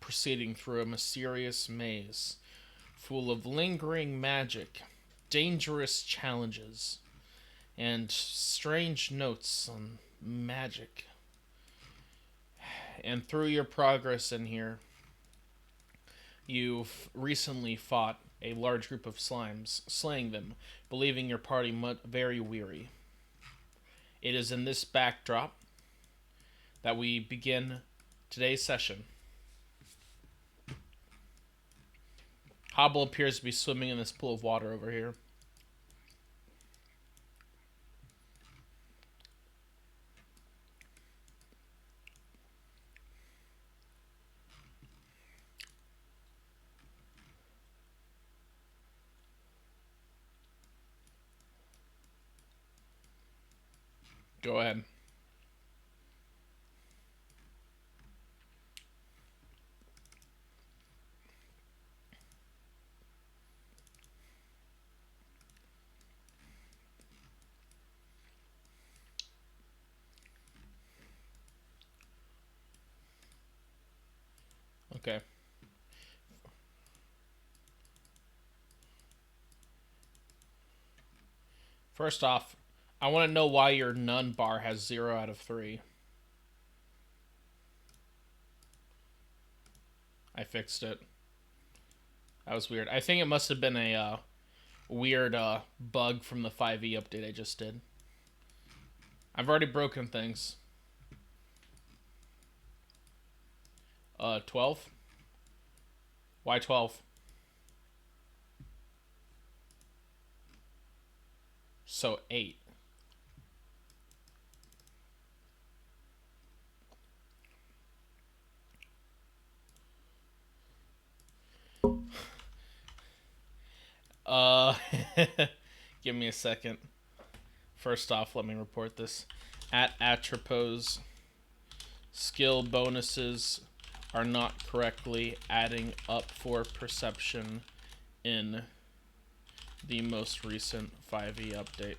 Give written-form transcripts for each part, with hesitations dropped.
proceeding through a mysterious maze full of lingering magic, dangerous challenges, and strange notes on magic. And through your progress in here, you've recently fought a large group of slimes, slaying them, believing your party very weary. It is in this backdrop that we begin today's session. Hobble appears to be swimming in this pool of water over here. Go ahead. Okay. First off, I want to know why your none bar has 0 out of 3. I fixed it. That was weird. I think it must have been a weird bug from the 5e update I just did. I've already broken things. 12? Why 12? So 8. Uh, give me a second. First off, let me report this. At Atropos, skill bonuses are not correctly adding up for perception in the most recent 5e update.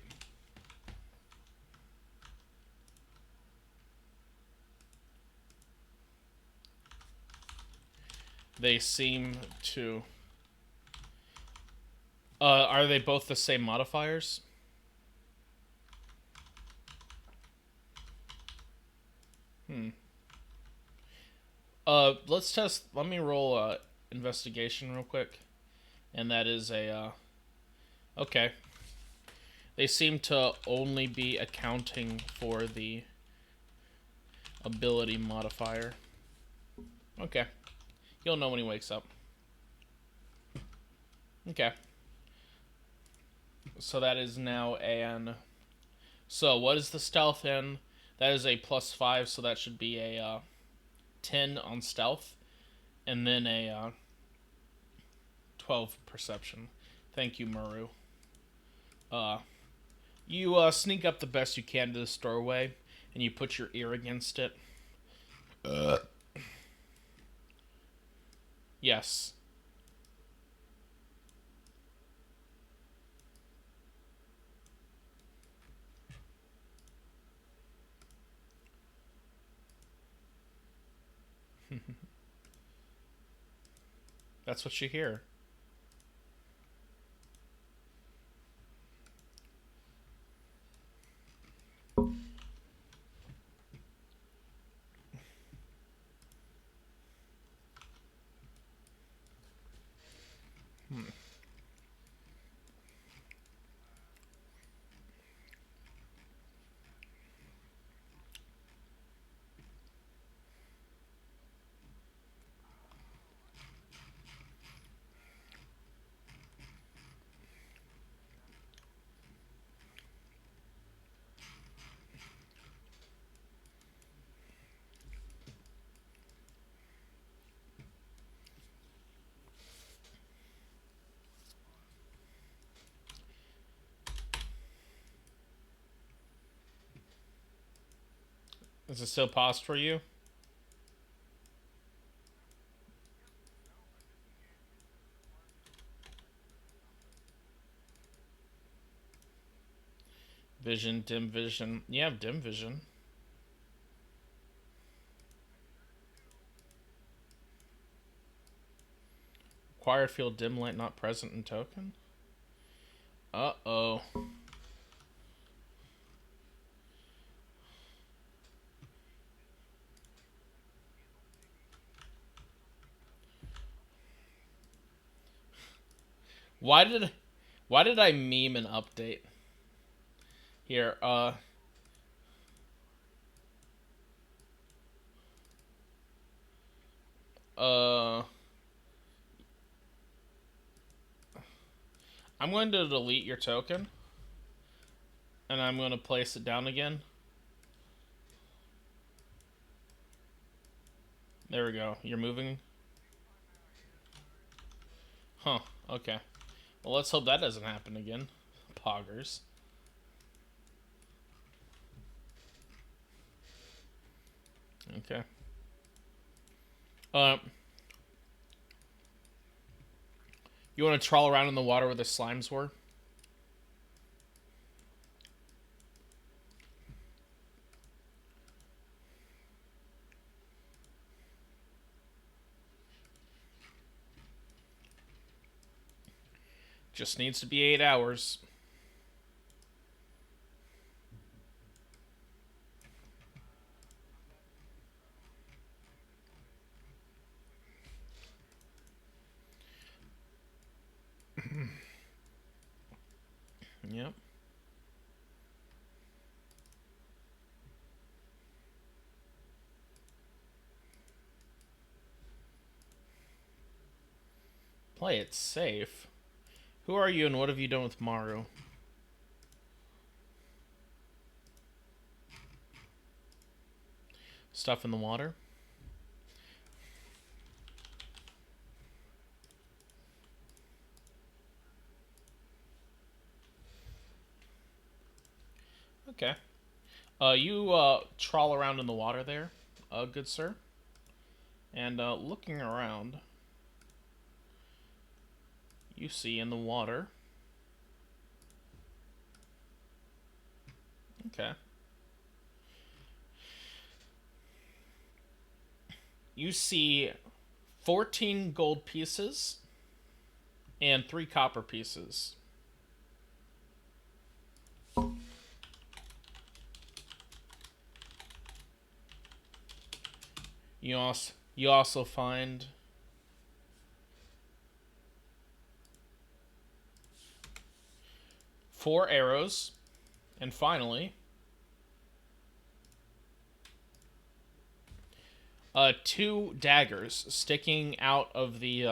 They seem to... are they both the same modifiers? Let's test... Let me roll investigation real quick. And that is a... okay. They seem to only be accounting for the ability modifier. Okay. He'll know when he wakes up. Okay. So that is now an... So what is the stealth in? That is a +5, so that should be a 10 on stealth. And then a 12 perception. Thank you, Maru. You sneak up the best you can to the doorway, and you put your ear against it. Yes. That's what you hear. Is it still paused for you? Vision, dim vision. You have dim vision. required field dim light not present in token? Uh-oh. Why did I meme an update? Here, uh I'm going to delete your token and I'm going to place it down again. There we go. You're moving. Huh. Okay. Well, let's hope that doesn't happen again. Poggers. Okay. Uh, you want to trawl around in the water where the slimes were? Just needs to be 8 hours. Yep. Play it safe. Who are you and what have you done with Maru? Stuff in the water? Okay. You trawl around in the water there, good sir. And looking around, you see in the water. Okay. You see 14 gold pieces and 3 copper pieces. You also find 4 arrows, and finally 2 daggers sticking out of the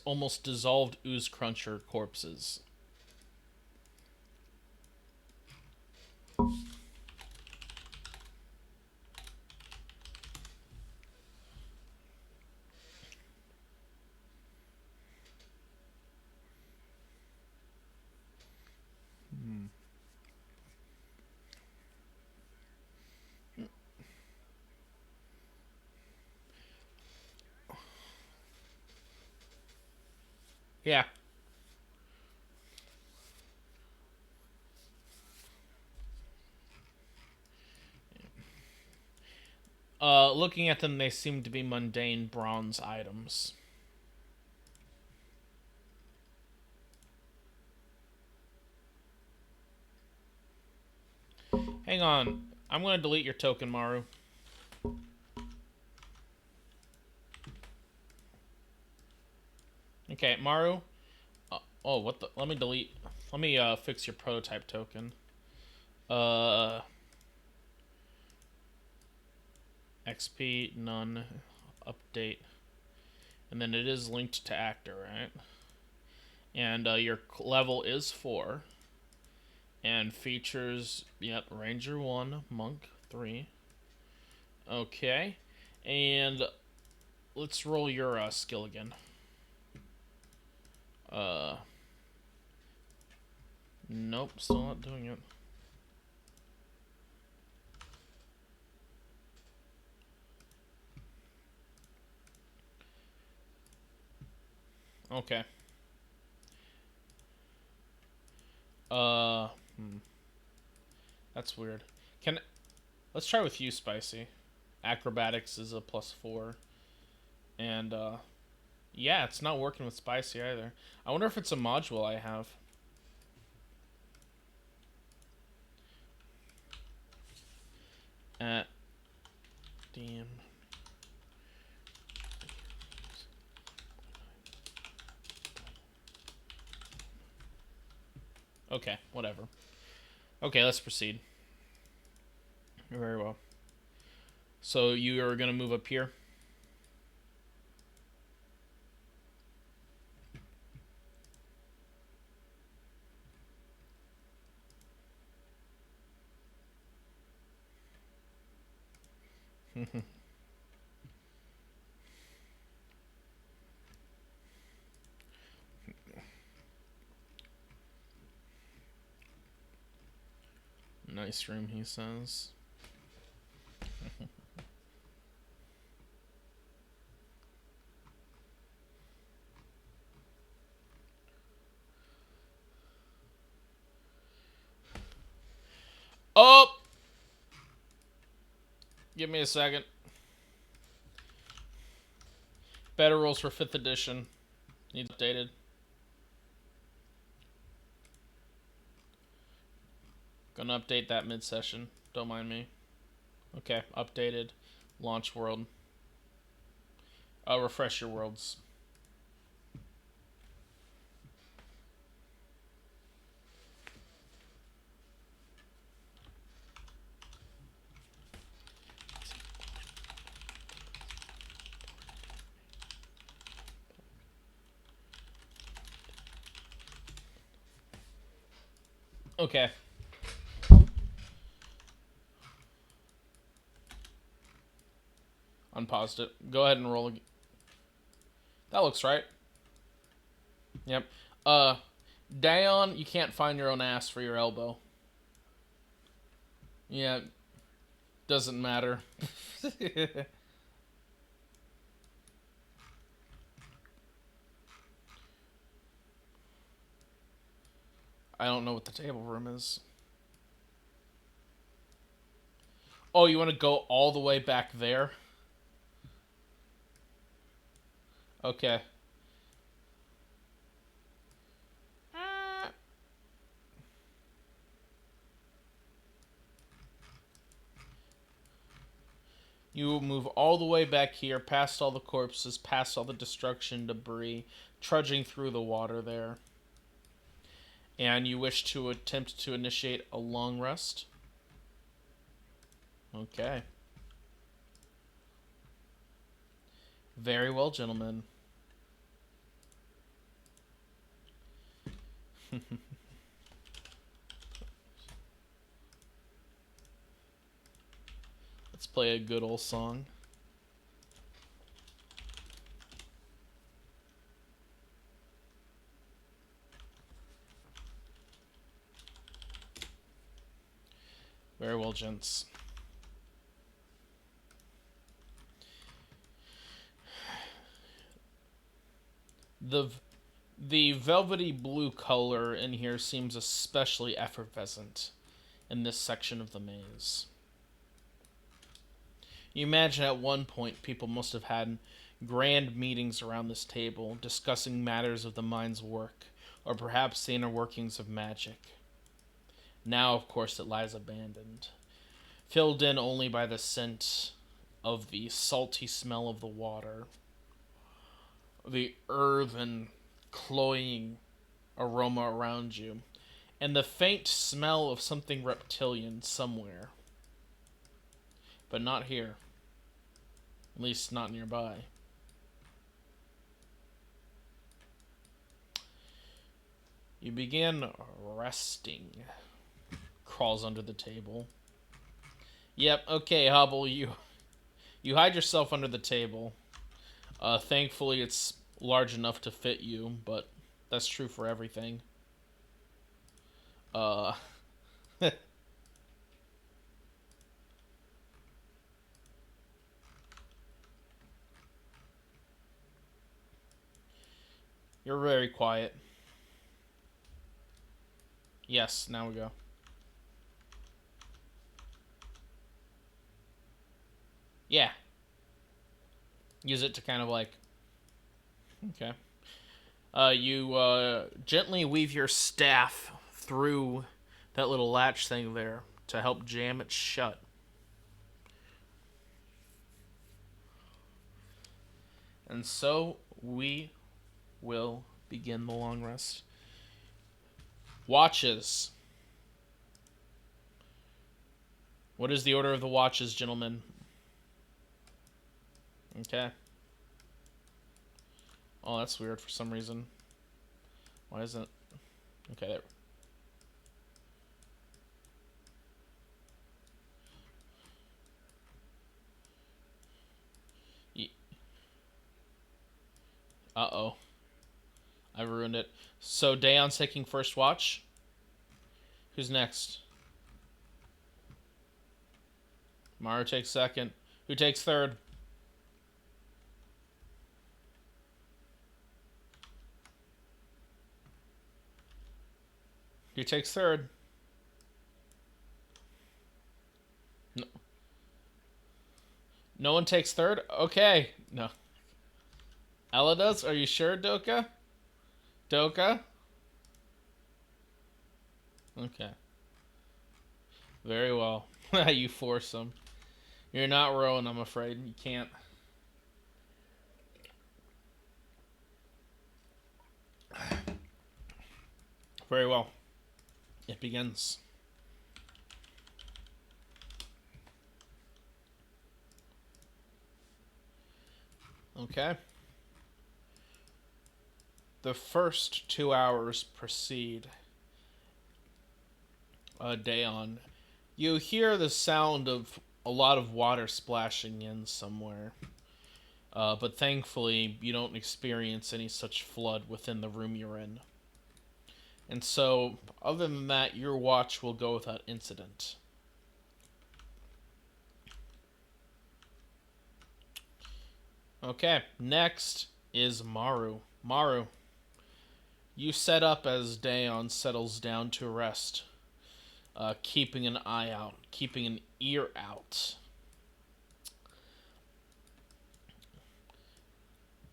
almost dissolved ooze cruncher corpses. Yeah. Looking at them, they seem to be mundane bronze items. Hang on. I'm going to delete your token, Maru. Okay, Maru. Oh, what the? Let me delete. Let me fix your prototype token. XP, none, update. And then it is linked to actor, right? And your level is 4. And features, yep, Ranger 1, Monk 3. Okay. And let's roll your skill again. Nope, still not doing it. Okay. That's weird. Let's try with you, Spicy. Acrobatics is a +4. And Yeah, it's not working with spicy either. I wonder if it's a module I have. At damn. Okay, whatever. Okay, let's proceed. Very well. So you are gonna move up here. Nice room, he says. Oh! Give me a second. Better rules for 5th edition. Needs updated. Gonna update that mid-session. Don't mind me. Okay, updated. Launch world. Refresh your worlds. Okay. Unpaused it. Go ahead and roll. That looks right. Yep. Dayon, you can't find your own ass for your elbow. Yeah. Doesn't matter. I don't know what the table room is. Oh, you want to go all the way back there? Okay. You will move all the way back here, past all the corpses, past all the destruction debris, trudging through the water there. And you wish to attempt to initiate a long rest? Okay. Very well, gentlemen. Let's play a good old song. Very well, gents. The velvety blue color in here seems especially effervescent in this section of the maze. You imagine at one point people must have had grand meetings around this table, discussing matters of the mind's work, or perhaps the inner workings of magic. Now, of course, it lies abandoned, filled in only by the scent of the salty smell of the water, the earthen, cloying aroma around you, and the faint smell of something reptilian somewhere. But not here. At least not nearby. You begin resting. Crawls under the table. Yep, okay, Hubble, you hide yourself under the table. Thankfully, it's large enough to fit you, but that's true for everything. Uh, you're very quiet. Yes, now we go. Yeah. Use it to kind of like Okay. You gently weave your staff through that little latch thing there to help jam it shut. And so we will begin the long rest. Watches. What is the order of the watches, gentlemen? Okay. Oh, that's weird for some reason. Why isn't... Okay, there. Uh-oh. I ruined it. So, Daeon's taking first watch. Who's next? Maru takes second. Who takes third? Who takes third? No, no one takes third? Okay. No. Ella does? Are you sure, Doka? Doka? Okay. Very well. You force them. You're not rowing, I'm afraid. You can't. Very well. It begins. Okay. The first 2 hours proceed. Daeon. You hear the sound of a lot of water splashing in somewhere. But thankfully, you don't experience any such flood within the room you're in. And so, other than that, your watch will go without incident. Okay, next is Maru. Maru, you set up as Daeon settles down to rest, keeping an eye out, keeping an ear out.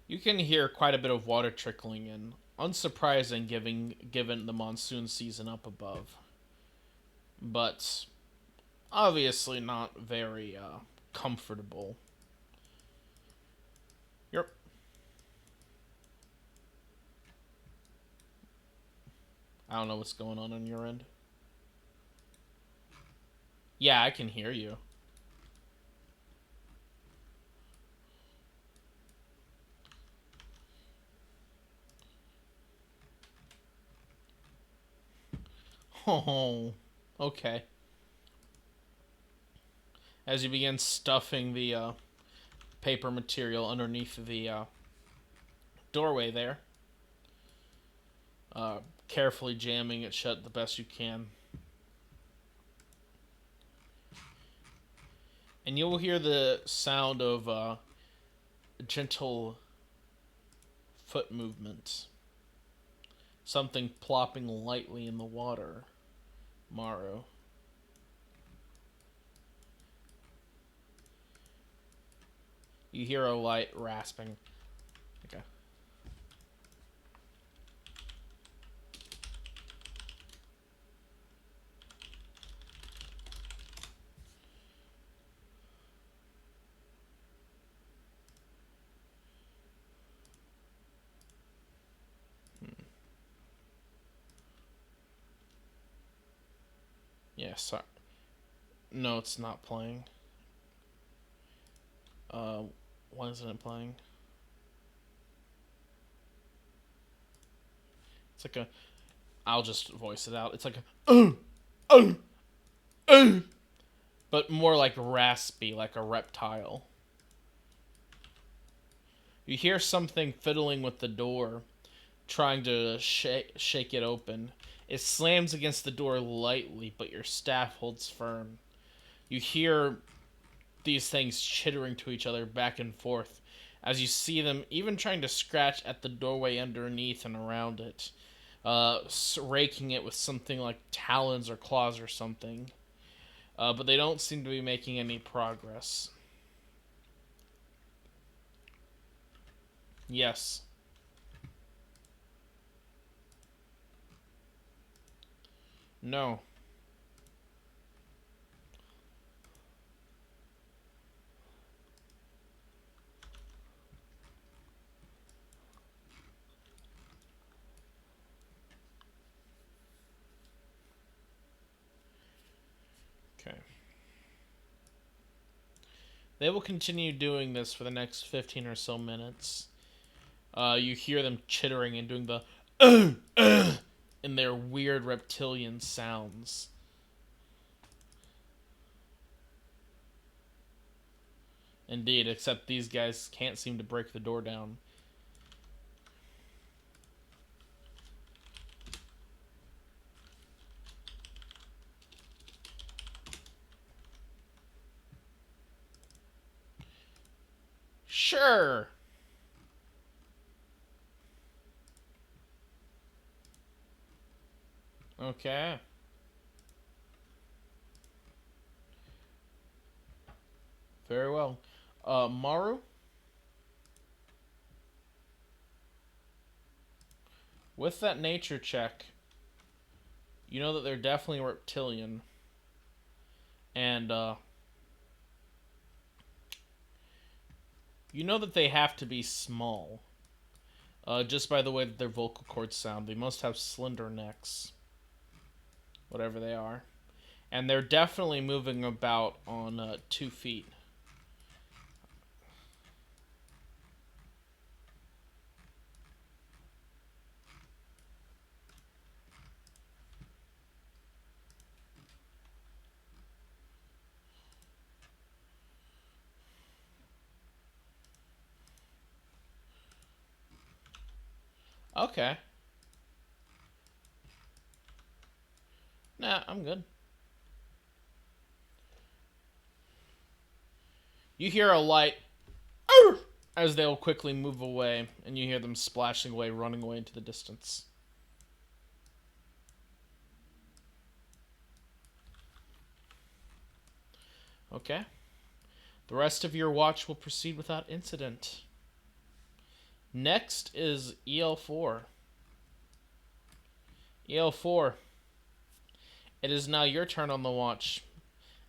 You can hear quite a bit of water trickling in. Unsurprising given the monsoon season up above. But obviously not very comfortable. Yep. I don't know what's going on your end. Yeah, I can hear you. Oh, okay. As you begin stuffing the paper material underneath the doorway there, carefully jamming it shut the best you can. And you will hear the sound of gentle foot movements. Something plopping lightly in the water. Maru. You hear a light rasping. Okay. Yeah, sorry. No, it's not playing. Why isn't it playing? It's like a... I'll just voice it out. It's like a... But more like raspy, like a reptile. You hear something fiddling with the door, trying to shake it open. It slams against the door lightly, but your staff holds firm. You hear these things chittering to each other back and forth as you see them even trying to scratch at the doorway underneath and around it, raking it with something like talons or claws or something. But they don't seem to be making any progress. Yes. No. Okay. They will continue doing this for the next 15 or so minutes. You hear them chittering and doing the in their weird reptilian sounds. Indeed, except these guys can't seem to break the door down. Sure. Okay. Very well. Maru, with that nature check, you know that they're definitely reptilian. And, you know that they have to be small. Just by the way that their vocal cords sound. They must have slender necks. Whatever they are. And they're definitely moving about on 2 feet. Okay. Nah, I'm good. You hear a light as they'll quickly move away, and you hear them splashing away, running away into the distance. Okay. The rest of your watch will proceed without incident. Next is EL4. EL4. It is now your turn on the watch,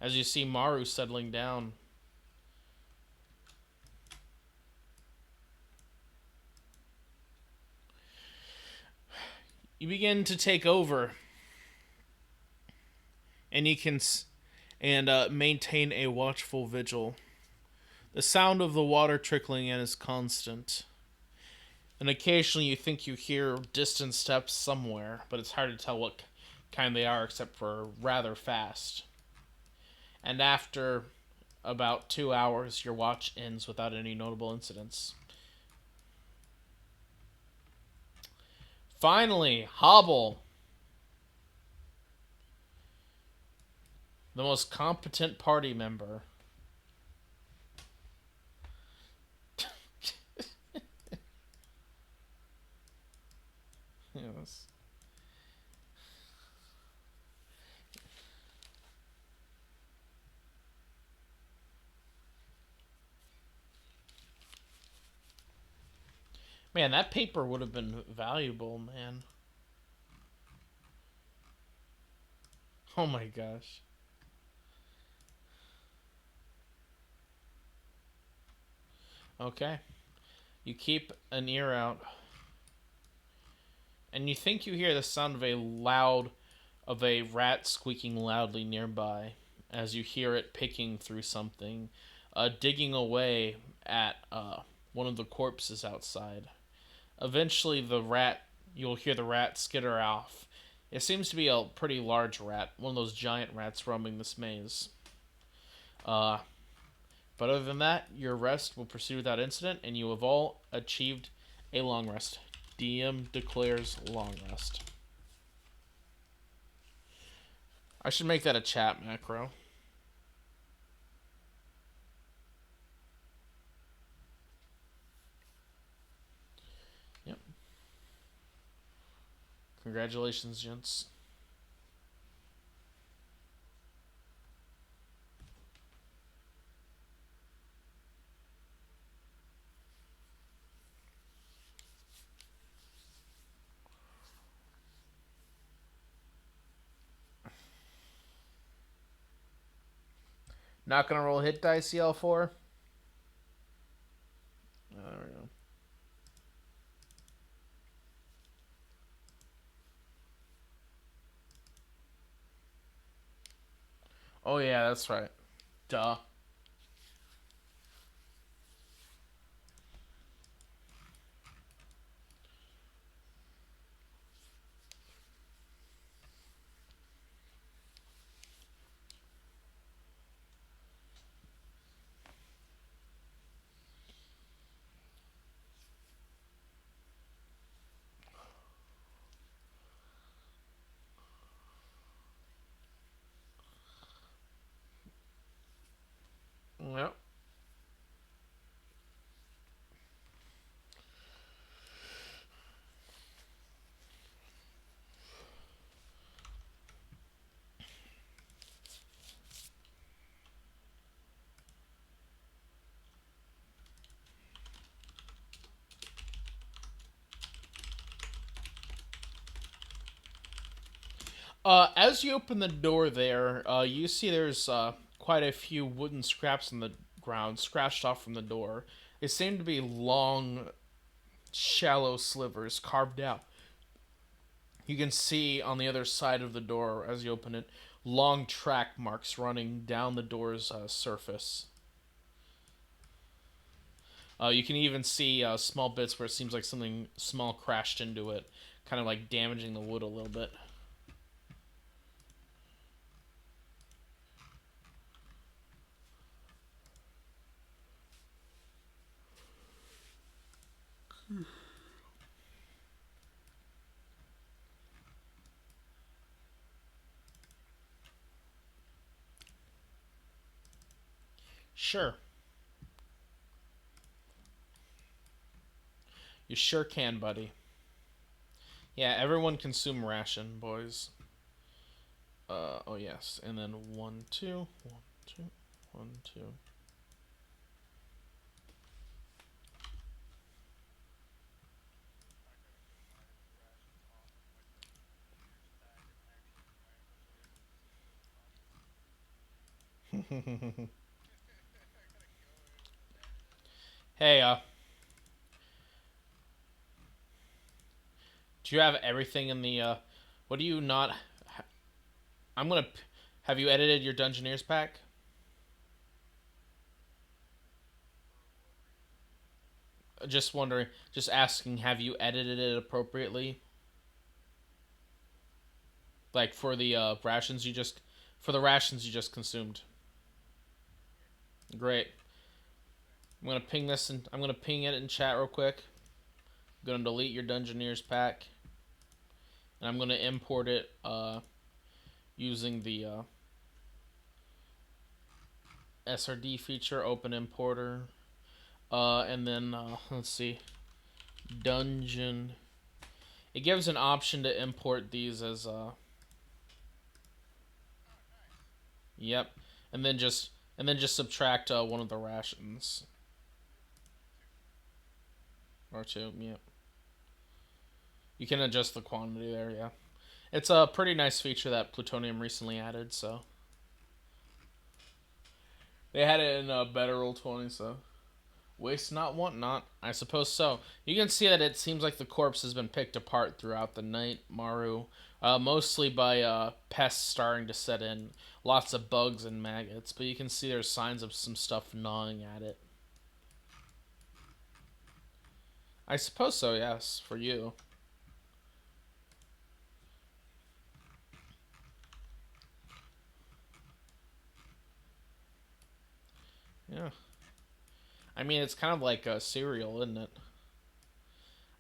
as you see Maru settling down. You begin to take over, and you can maintain a watchful vigil. The sound of the water trickling in is constant, and occasionally you think you hear distant steps somewhere, but it's hard to tell what kind they are except for rather fast. And after about 2 hours, your watch ends without any notable incidents. Finally, Hobble, the most competent party member. Yes. Man, that paper would have been valuable, man. Oh my gosh. Okay. You keep an ear out. And you think you hear the sound of a rat squeaking loudly nearby as you hear it picking through something, digging away at one of the corpses outside. Eventually, you'll hear the rat skitter off. It seems to be a pretty large rat, one of those giant rats roaming this maze. Uh, but other than that, your rest will proceed without incident, and you have all achieved a long rest. DM declares long rest. I should make that a chat macro. Yep. Congratulations, gents. Not gonna roll hit dice, CL4. Oh, there we go. Oh yeah, that's right. Duh. Yep. As you open the door there, you see there's quite a few wooden scraps on the ground, scratched off from the door. They seem to be long, shallow slivers carved out. You can see on the other side of the door, as you open it, long track marks running down the door's surface. You can even see small bits where it seems like something small crashed into it, kind of like damaging the wood a little bit. Sure. You sure can, buddy. Yeah, everyone consume ration, boys. Oh yes, and then 1, 2, 1, 2, 1, 2. Hey, do you have everything in the? What do you not? I'm gonna. Have you edited your Dungeoneers pack? Just wondering. Just asking. Have you edited it appropriately? Like for the rations you just. For the rations you just consumed. Great. I'm gonna ping this and I'm gonna ping it in chat real quick. I'm gonna delete your Dungeoneers pack, and I'm gonna import it using the SRD feature, open importer, and then let's see, dungeon. It gives an option to import these as yep, and then just subtract one of the rations or two. Yep, you can adjust the quantity there. Yeah, it's a pretty nice feature that Plutonium recently added. So they had it in Better Roll 20. So waste not, want not. I suppose so. You can see that it seems like the corpse has been picked apart throughout the night, Maru. Mostly by pests starting to set in. Lots of bugs and maggots, but you can see there's signs of some stuff gnawing at it. I suppose so, yes, for you. Yeah. I mean, it's kind of like a cereal, isn't it?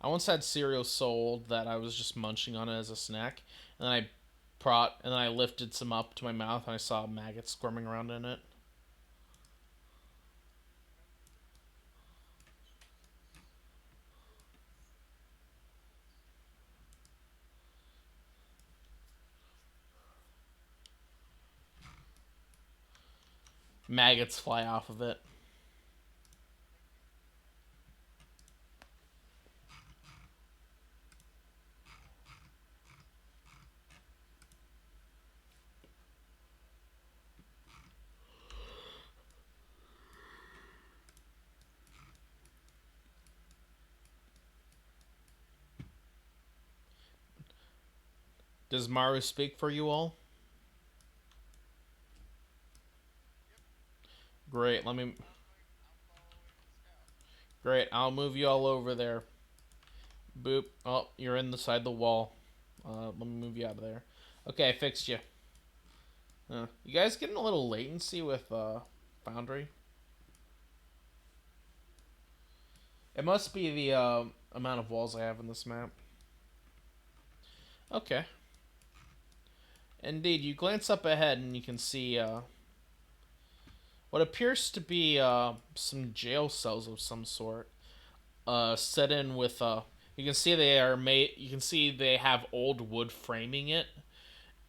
I once had cereal sold that I was just munching on it as a snack, and then I lifted some up to my mouth and I saw maggots squirming around in it. Maggots fly off of it. Does Maru speak for you all? Great. Let me. Great. I'll move you all over there. Boop. Oh, you're inside the wall. Let me move you out of there. Okay, I fixed you. You guys getting a little latency with Foundry? It must be the amount of walls I have in this map. Okay. Indeed, you glance up ahead and you can see what appears to be some jail cells of some sort. Set in with you can see they are made. You can see they have old wood framing it,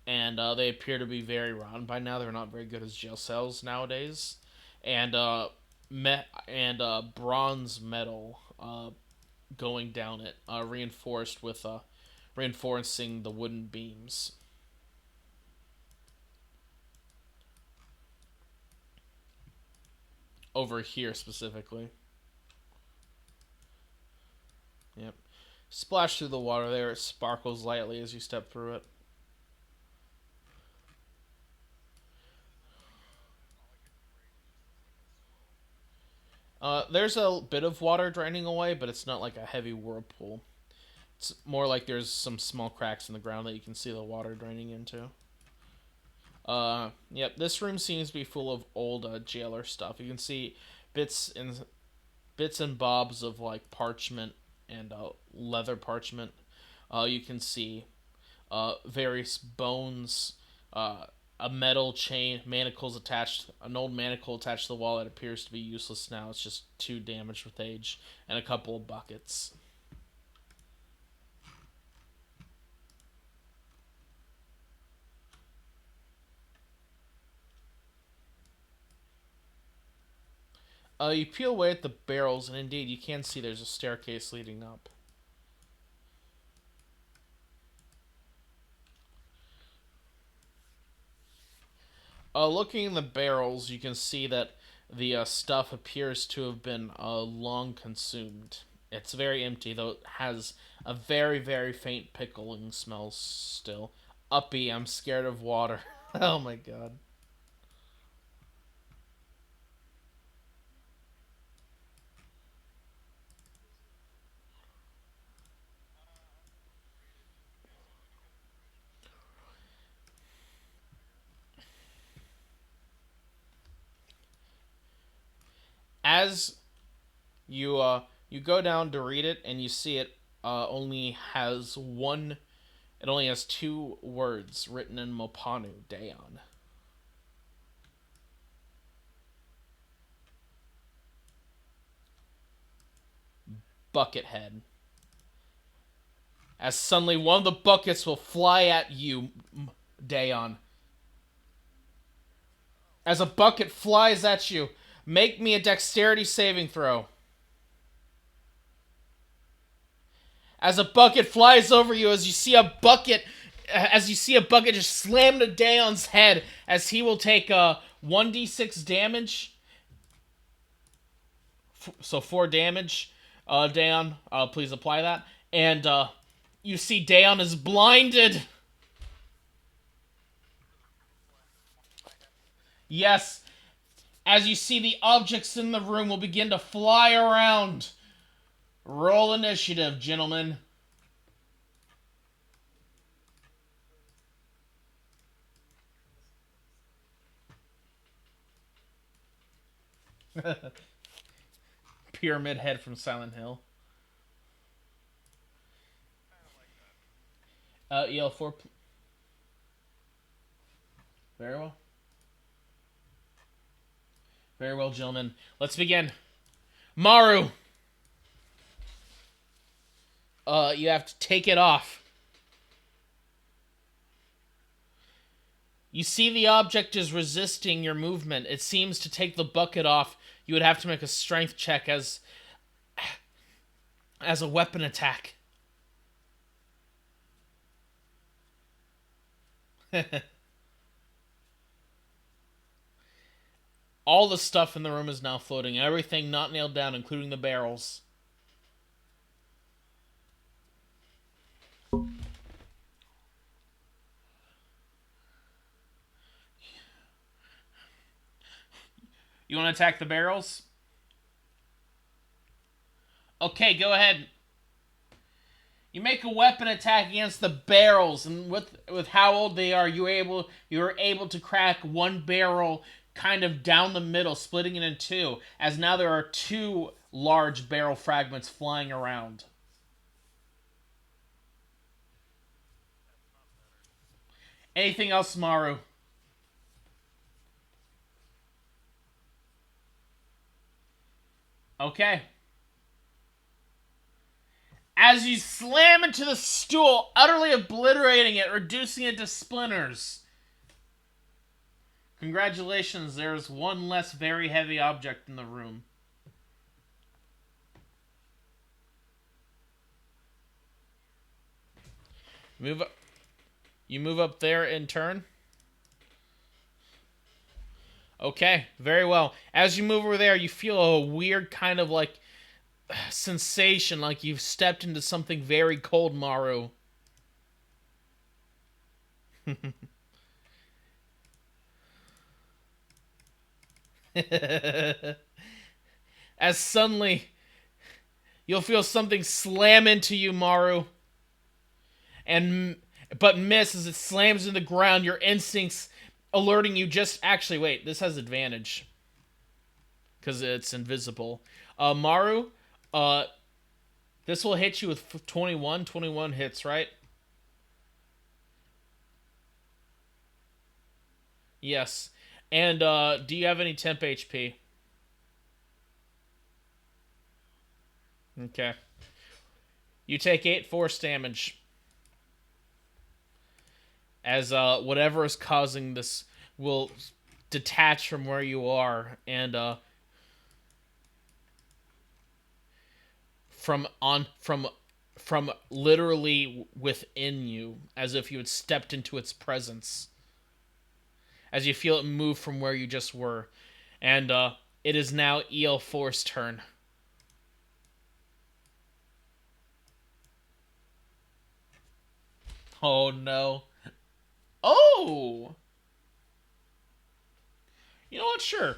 and they appear to be very rotten by now. They're not very good as jail cells nowadays, and bronze metal going down it, reinforced with reinforcing the wooden beams. Over here specifically. Yep. Splash through the water there. It sparkles lightly as you step through it. There's a bit of water draining away, but it's not like a heavy whirlpool. It's more like there's some small cracks in the ground that you can see the water draining into. Yep, this room seems to be full of old jailer stuff. You can see bits and bits and bobs of like parchment and leather parchment. You can see various bones, a metal chain, manacles attached, an old manacle attached to the wall that appears to be useless now. It's just too damaged with age, and a couple of buckets. You peel away at the barrels, and indeed, you can see there's a staircase leading up. Looking in the barrels, you can see that the stuff appears to have been long consumed. It's very empty, though it has a very, very faint pickling smell still. Uppy, I'm scared of water. Oh my god. As you go down to read it, and you see it only has one. It only has two words written in Mopanu Daon. Buckethead. As suddenly one of the buckets will fly at you, Daon. As a bucket flies at you, make me a dexterity saving throw. As a bucket flies over you, as you see a bucket just slam to Daon's head, as he will take 1d6 damage. So 4 damage. Daon, please apply that. And you see Daon is blinded. Yes, as you see the objects in the room will begin to fly around. Roll initiative, gentlemen. Pyramid Head from Silent Hill. EL4. Very well. Very well, gentlemen. Let's begin. Maru! You have to take it off. You see the object is resisting your movement. It seems to take the bucket off. You would have to make a strength check as a weapon attack. All the stuff in the room is now floating. Everything not nailed down, including the barrels. You want to attack the barrels? Okay, go ahead. You make a weapon attack against the barrels, and with how old they are, you're able to crack one barrel kind of down the middle, splitting it in two. As now there are two large barrel fragments flying around. Anything else, Maru? Okay. As you slam into the stool, utterly obliterating it, reducing it to splinters. Congratulations, there's one less very heavy object in the room. Move up. You move up there in turn. Okay, very well. As you move over there, you feel a weird kind of like sensation, like you've stepped into something very cold, Maru. As suddenly you'll feel something slam into you, Maru, and but miss as it slams into the ground. Your instincts alerting you. Just actually, wait. This has advantage because it's invisible. Maru, uh, this will hit you with 21. 21 hits, right? Yes. And do you have any temp HP? Okay. You take 8 force damage. As whatever is causing this will detach from where you are and from literally within you, as if you had stepped into its presence. As you feel it move from where you just were, and it is now EL4's turn. Oh no! Oh, you know what? Sure,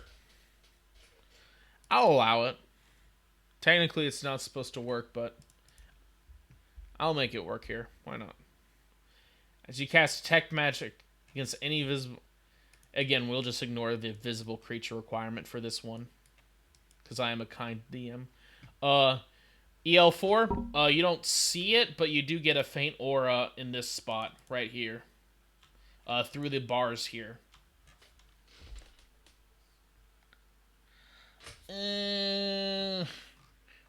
I'll allow it. Technically, it's not supposed to work, but I'll make it work here. Why not? As you cast Detect Magic against any visible... Again, we'll just ignore the visible creature requirement for this one, because I am a kind DM. EL4, you don't see it, but you do get a faint aura in this spot right here. Through the bars here.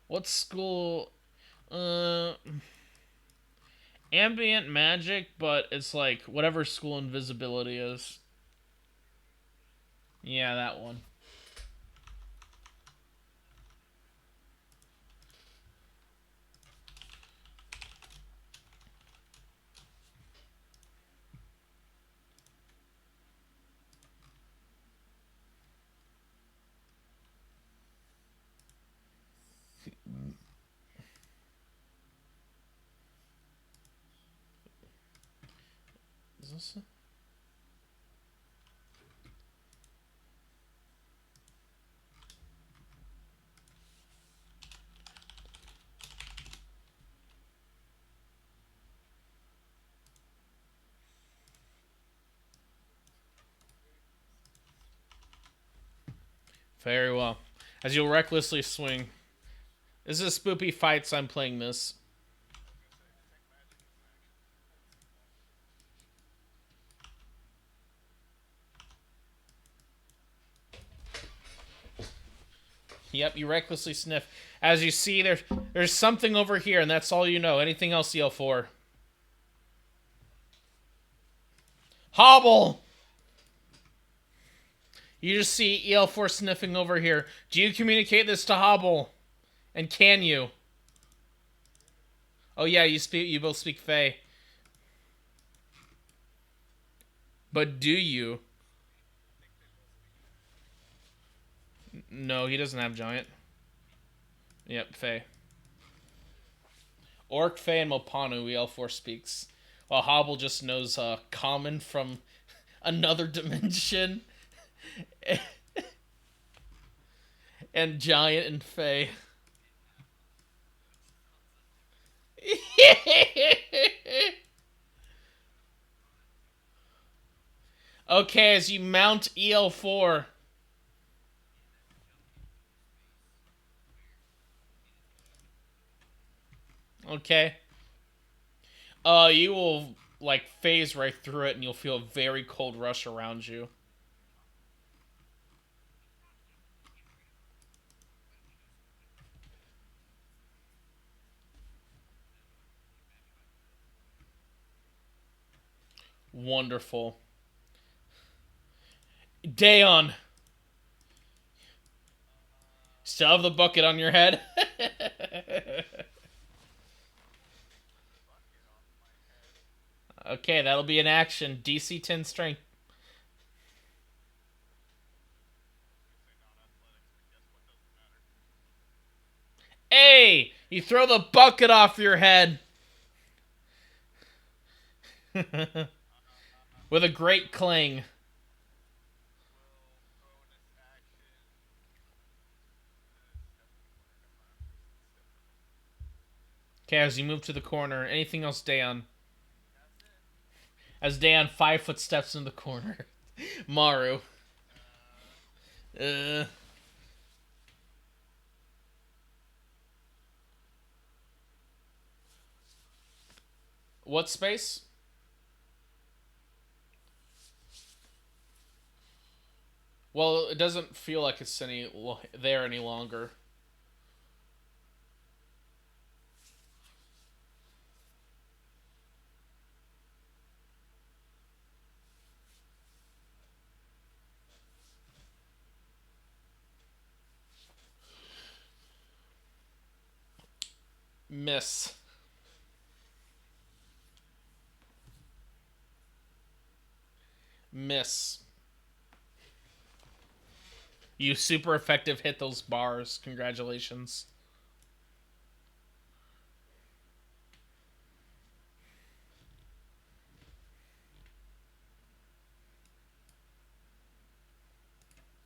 What school? Ambient magic, but it's like whatever school invisibility is. Yeah, that one. Is this it? Very well. As you'll recklessly swing. This is Spoopy Fights, I'm playing this. Yep, you recklessly sniff. As you see, there's something over here, and that's all you know. Anything else, EL4? Hobble! You just see EL4 sniffing over here. Do you communicate this to Hobble? And can you? Oh yeah, you both speak Fae. But do you? No, he doesn't have Giant. Yep, Fae. Orc, Fae, and Mopanu, EL4 speaks. While Hobble just knows Common from another dimension. And Giant and Fey. Okay, as you mount EL4. Okay. You will like phase right through it, and you'll feel a very cold rush around you. Wonderful. Dayon. Still have the bucket on your head? Okay, that'll be an action. DC 10 strength. Hey! You throw the bucket off your head! With a great clang. Okay, as you move to the corner, anything else, Dayon? As Dayon 5 foot steps in the corner. Maru. Uh, what space? Well, it doesn't feel like it's there any longer. Miss. Miss. You super effective hit those bars. Congratulations.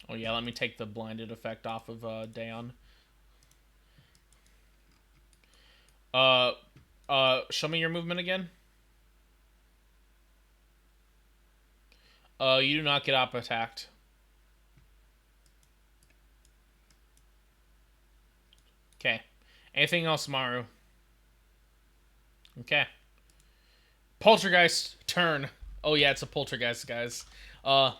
Oh yeah, let me take the blinded effect off of Dayon. Uh, show me your movement again. You do not get up attacked. Okay. Anything else, Maru? Okay. Poltergeist turn. Oh yeah, it's a poltergeist, guys. Uh,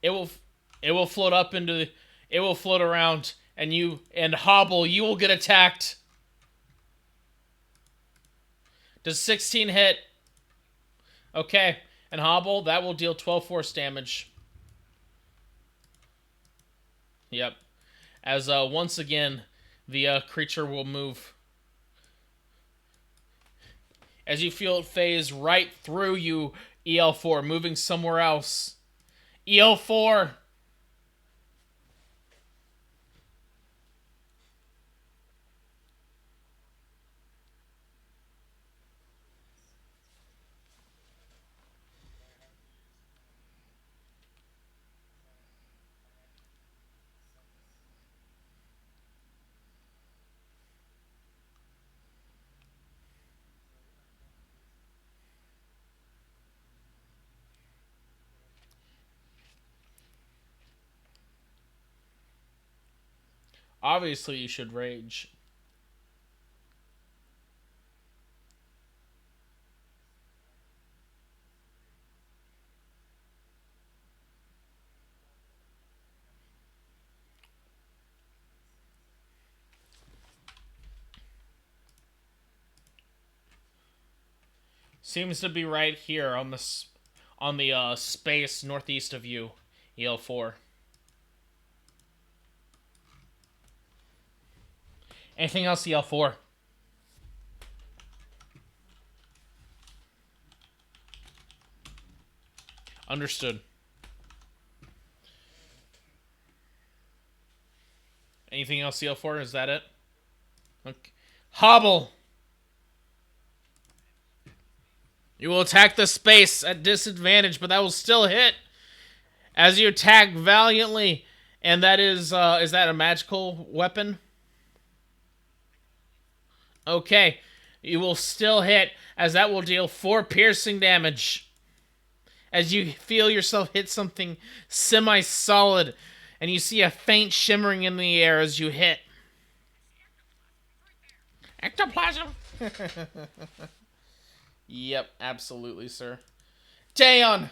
it will float up into the, it will float around, and you and Hobble, you will get attacked. Does 16 hit? Okay. And Hobble, that will deal 12 force damage. Yep. As once again, the creature will move. As you feel it phase right through you, EL4, moving somewhere else. EL4! Obviously, you should rage. Seems to be right here on the space northeast of you, EL4. Anything else, EL4? Understood. Anything else, EL4? Is that it? Okay. Hobble! You will attack the space at disadvantage, but that will still hit. As you attack valiantly And that is that a magical weapon? Okay. You will still hit, as that will deal 4 piercing damage. As you feel yourself hit something semi-solid, and you see a faint shimmering in the air as you hit. Ectoplasm! Yep, absolutely, sir. Dayon!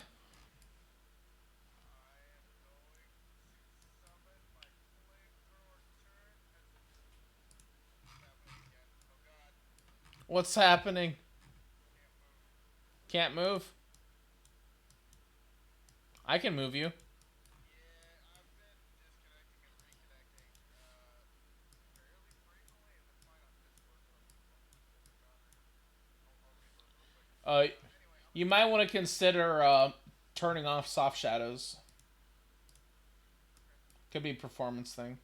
What's happening? Can't move? I can move you. Uh, you might want to consider turning off soft shadows. Could be a performance thing.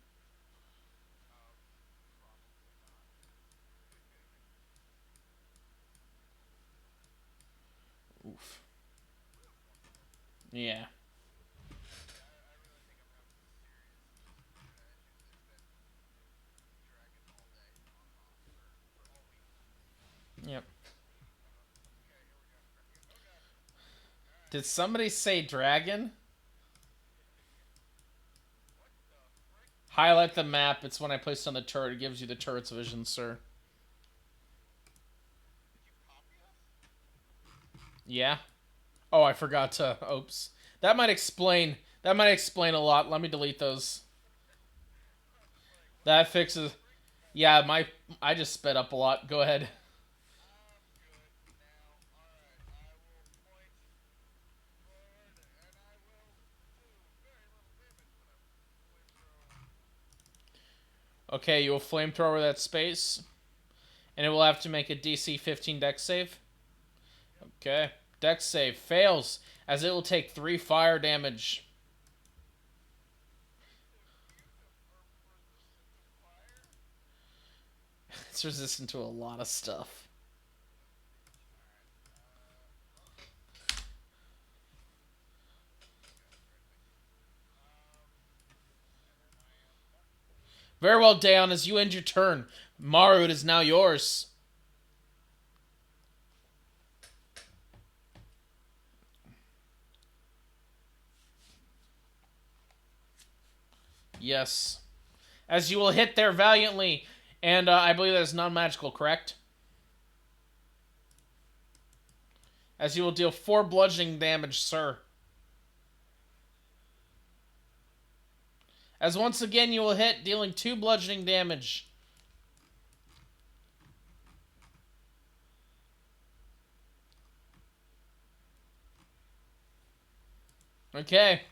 Oof. Yeah. Yep. Did somebody say dragon? Highlight the map. It's when I placed on the turret. It gives you the turret's vision, sir. Yeah. Oh, I forgot to. Oops. That might explain. That might explain a lot. Let me delete those. That fixes. Yeah, I just sped up a lot. Go ahead. Okay, you will flamethrower that space, and it will have to make a DC 15 dex save. Okay, dex save fails as it will take 3 fire damage. It's resistant to a lot of stuff. Very well, Dayon. As you end your turn, Maru, it is now yours. Yes. As you will hit there valiantly, and I believe that is non-magical, correct? As you will deal 4 bludgeoning damage, sir. As once again you will hit, dealing 2 bludgeoning damage. Okay.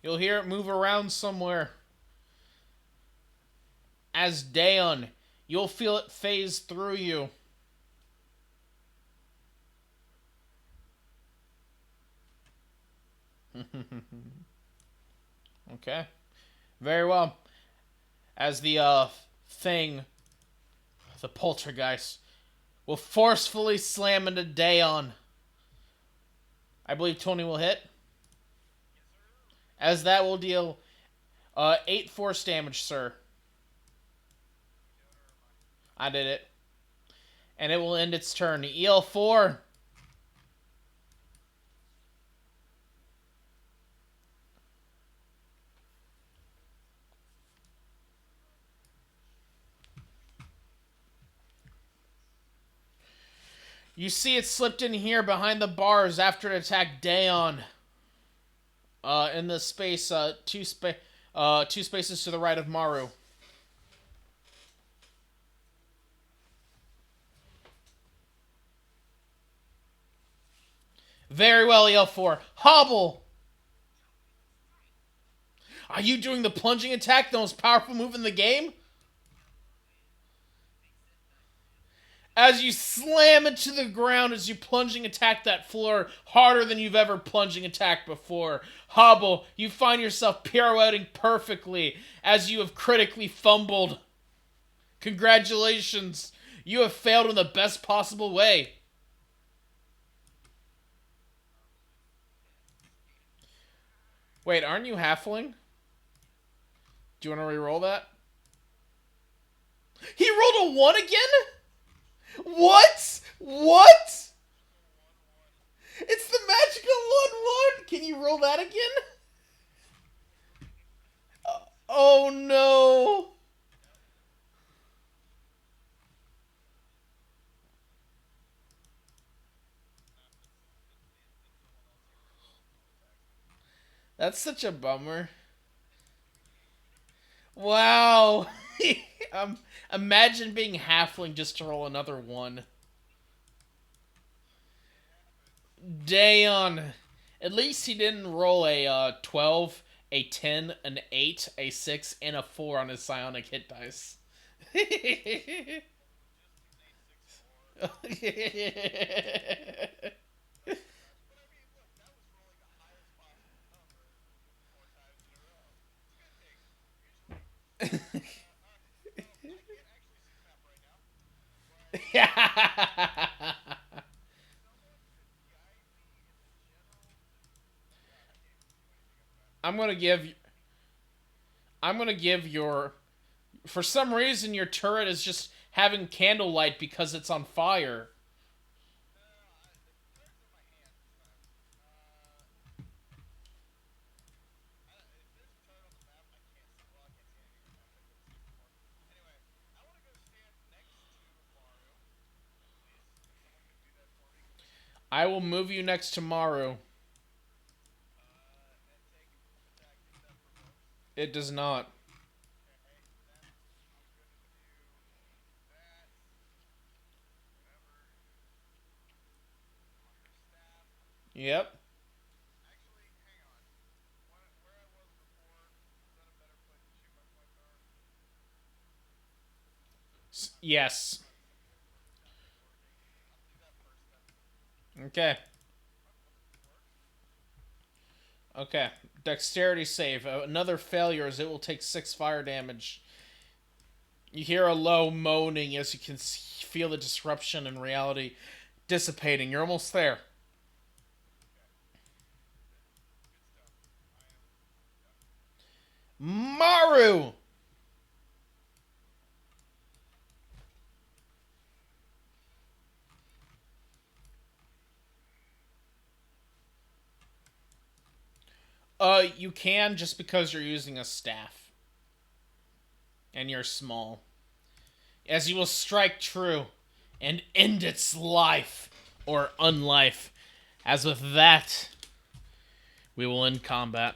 You'll hear it move around somewhere. As Dayon, you'll feel it phase through you. Okay. Very well. As the thing, the poltergeist, will forcefully slam into Dayon. I believe Tony will hit. As that will deal 8 force damage, sir. I did it. And it will end its turn. EL4. You see it slipped in here behind the bars after it attacked Dayon. In the space, two spaces to the right of Maru. Very well, EL4. Hobble! Are you doing the plunging attack, the most powerful move in the game? As you slam it to the ground as you plunging attack that floor harder than you've ever plunging attacked before. Hobble, you find yourself pirouetting perfectly as you have critically fumbled. Congratulations. You have failed in the best possible way. Wait, aren't you halfling? Do you want to re-roll that? He rolled a 1 again? What? What? It's the magical 1-1! Can you roll that again? Oh no! That's such a bummer. Wow! um, Imagine being halfling just to roll another 1. Dayon. At least he didn't roll a 12, a 10, an 8, a 6, and a 4 on his psionic hit dice. I'm gonna give I'm gonna give your for some reason your turret is just having candlelight because it's on fire. I will move you next to Maru. It does not. Yep. Yes. Okay. Okay. Dexterity save. Another failure as it will take 6 fire damage. You hear a low moaning as you can feel the disruption in reality dissipating. You're almost there. Maru! You can just because you're using a staff. And you're small. As you will strike true and end its life. Or unlife. As with that, we will end combat.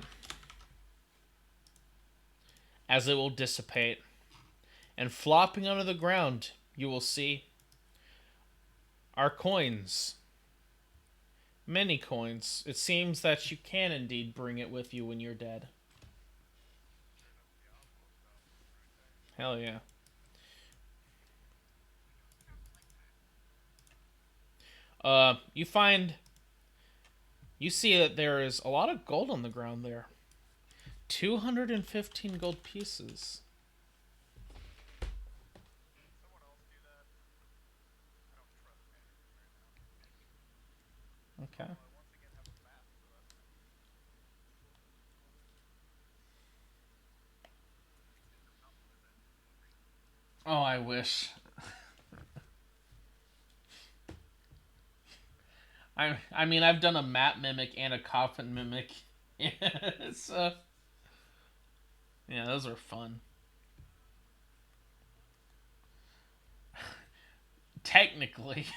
As it will dissipate. And flopping onto the ground, you will see our coins. Many coins. It seems that you can indeed bring it with you when you're dead. Hell yeah. You find. You see that there is a lot of gold on the ground there. 215 gold pieces. Okay. Oh, I wish. I mean, I've done a map mimic and a coffin mimic. So, yeah, those are fun. Technically,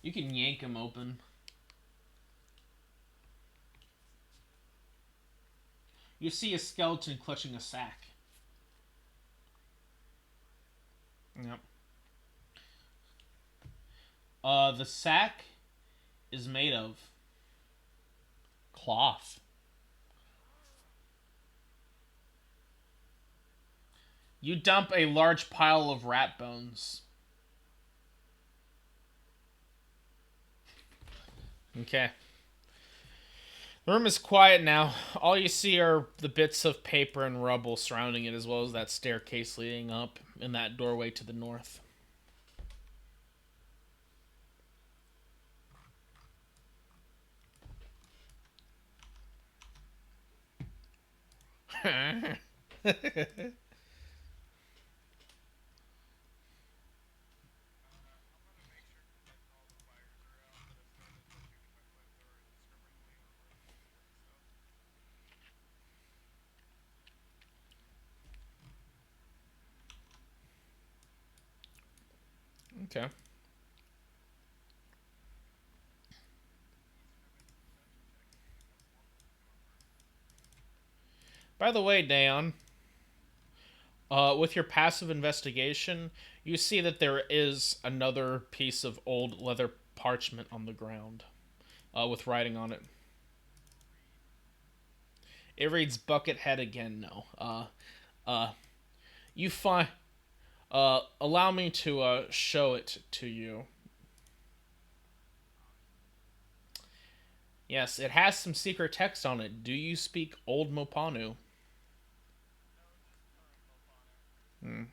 you can yank them open. You see a skeleton clutching a sack. Yep. The sack is made of cloth. You dump a large pile of rat bones. Okay. The room is quiet now. All you see are the bits of paper and rubble surrounding it, as well as that staircase leading up and that doorway to the north. Okay. By the way, Dayon, with your passive investigation, you see that there is another piece of old leather parchment on the ground, with writing on it. It reads "Buckethead again." No. Uh, you find. Allow me to show it to you. Yes, it has some secret text on it. Do you speak Old Mopanu? Hmm.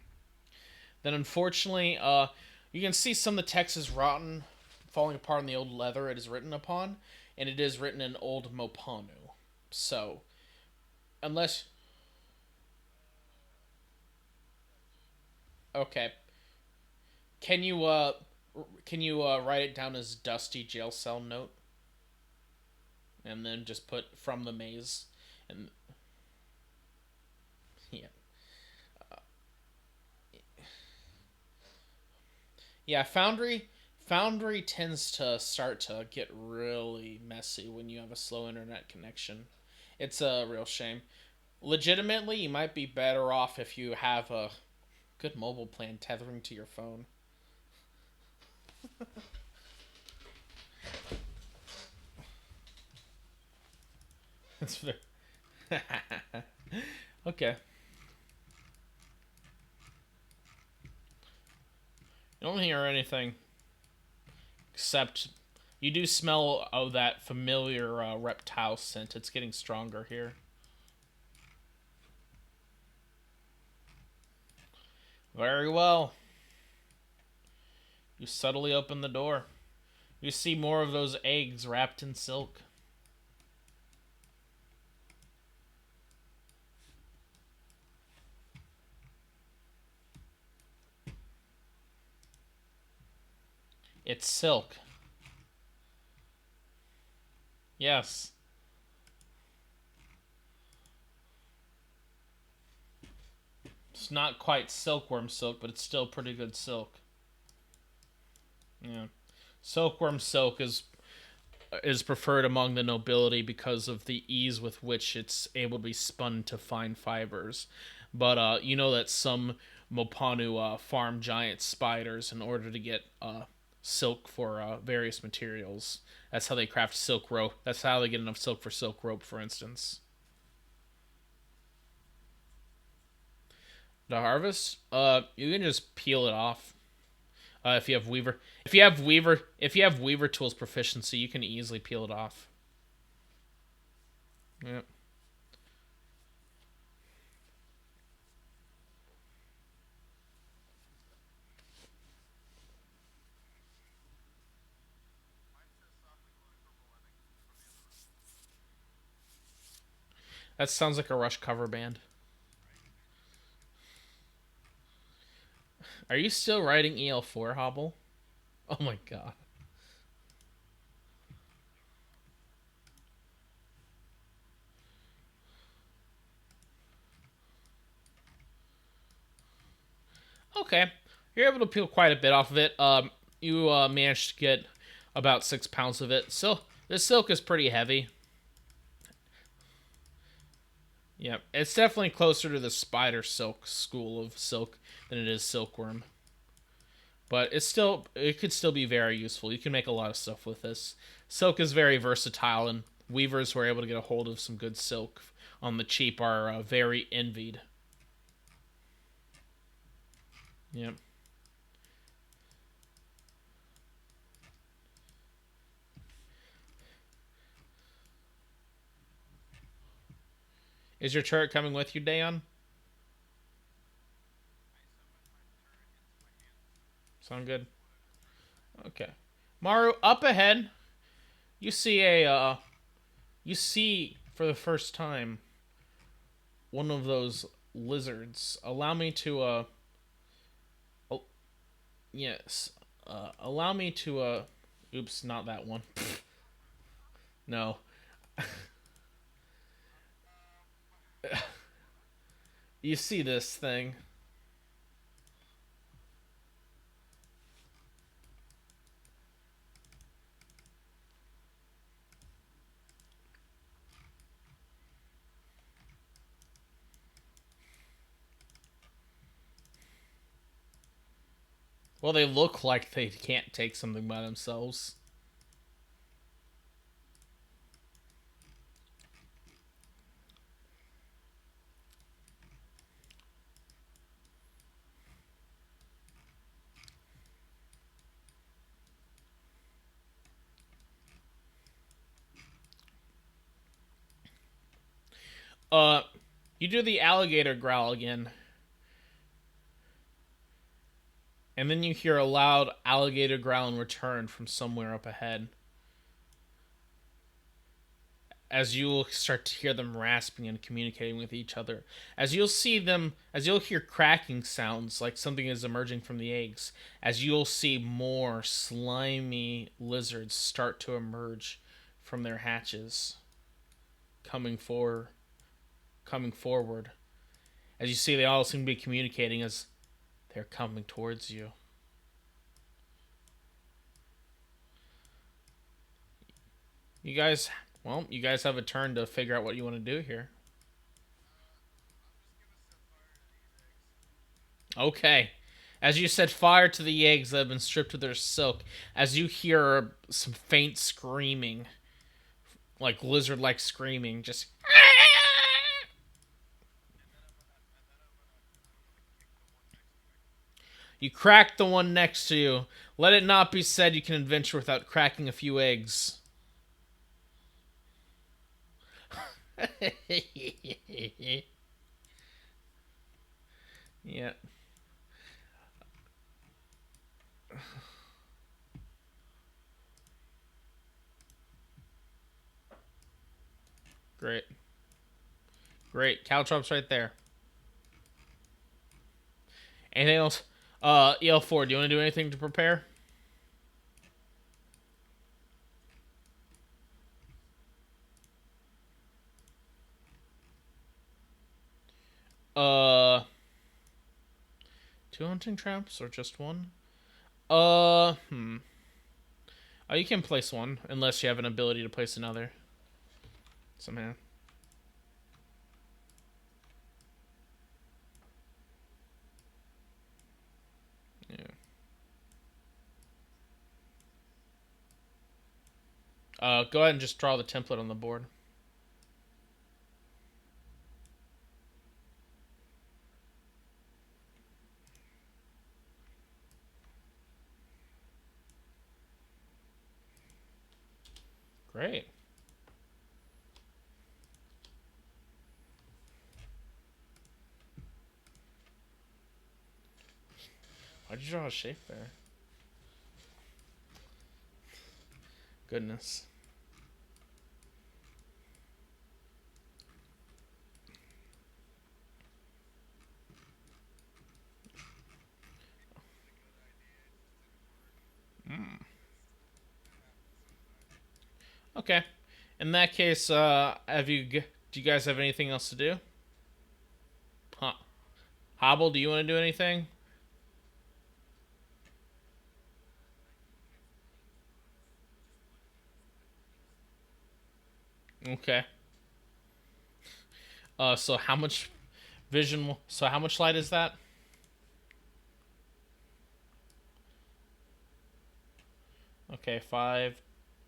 Then, unfortunately, you can see some of the text is rotten, falling apart on the old leather it is written upon, and it is written in Old Mopanu. So, unless. Okay. Can you, write it down as Dusty Jail Cell Note? And then just put from the maze? And, yeah. Yeah, Foundry tends to start to get really messy when you have a slow internet connection. It's a real shame. Legitimately, you might be better off if you have a good mobile plan tethering to your phone. It's very... Okay. You don't hear anything except you do smell of that familiar reptile scent. It's getting stronger here. Very well. You subtly open the door. You see more of those eggs wrapped in silk. It's silk. Yes. It's not quite silkworm silk, but it's still pretty good silk. Yeah. Silkworm silk is preferred among the nobility because of the ease with which it's able to be spun to fine fibers. But you know that some Mopanu farm giant spiders in order to get silk for various materials. That's how they craft silk rope. That's how they get enough silk for silk rope, for instance. The harvest, you can just peel it off. If you have weaver tools proficiency, you can easily peel it off. Yeah. That sounds like a Rush cover band. Are you still writing EL4 Hobble? Oh my god. Okay. You're able to peel quite a bit off of it. You managed to get about 6 pounds of it. So this silk is pretty heavy. Yeah, it's definitely closer to the spider silk school of silk than it is silkworm. But it could still be very useful. You can make a lot of stuff with this. Silk is very versatile, and weavers who are able to get a hold of some good silk on the cheap are very envied. Yep. Is your turret coming with you, Dayon? Sound good? Okay. Maru, up ahead, you see a you see for the first time one of those lizards. Allow me to oh, yes. Allow me to oops, not that one. No. You see this thing. Well, they look like they can't take something by themselves. Uh, you do the alligator growl again, and then you hear a loud alligator growl in return from somewhere up ahead. As you'll start to hear them rasping and communicating with each other. As you'll hear cracking sounds like something is emerging from the eggs, as you'll see more slimy lizards start to emerge from their hatches, coming for coming forward. As you see, they all seem to be communicating as they're coming towards you. You guys, well, you guys have a turn to figure out what you want to do here. Okay. As you set fire to the eggs that have been stripped of their silk, as you hear some faint screaming, like lizard like screaming, just. You crack the one next to you. Let it not be said you can adventure without cracking a few eggs. Yeah, great. Great. Caltrops right there. Anything else? EL4, do you want to do anything to prepare? Uh, two hunting traps or just one? Hmm. Oh, you can place one unless you have an ability to place another. Somehow. Yeah. Go ahead and just draw the template on the board. Great. Why'd you draw a shape there? Goodness. Okay. In that case, do you guys have anything else to do? Huh. Hobble, do you want to do anything? Okay. So how much vision? So how much light is that? Okay, 5,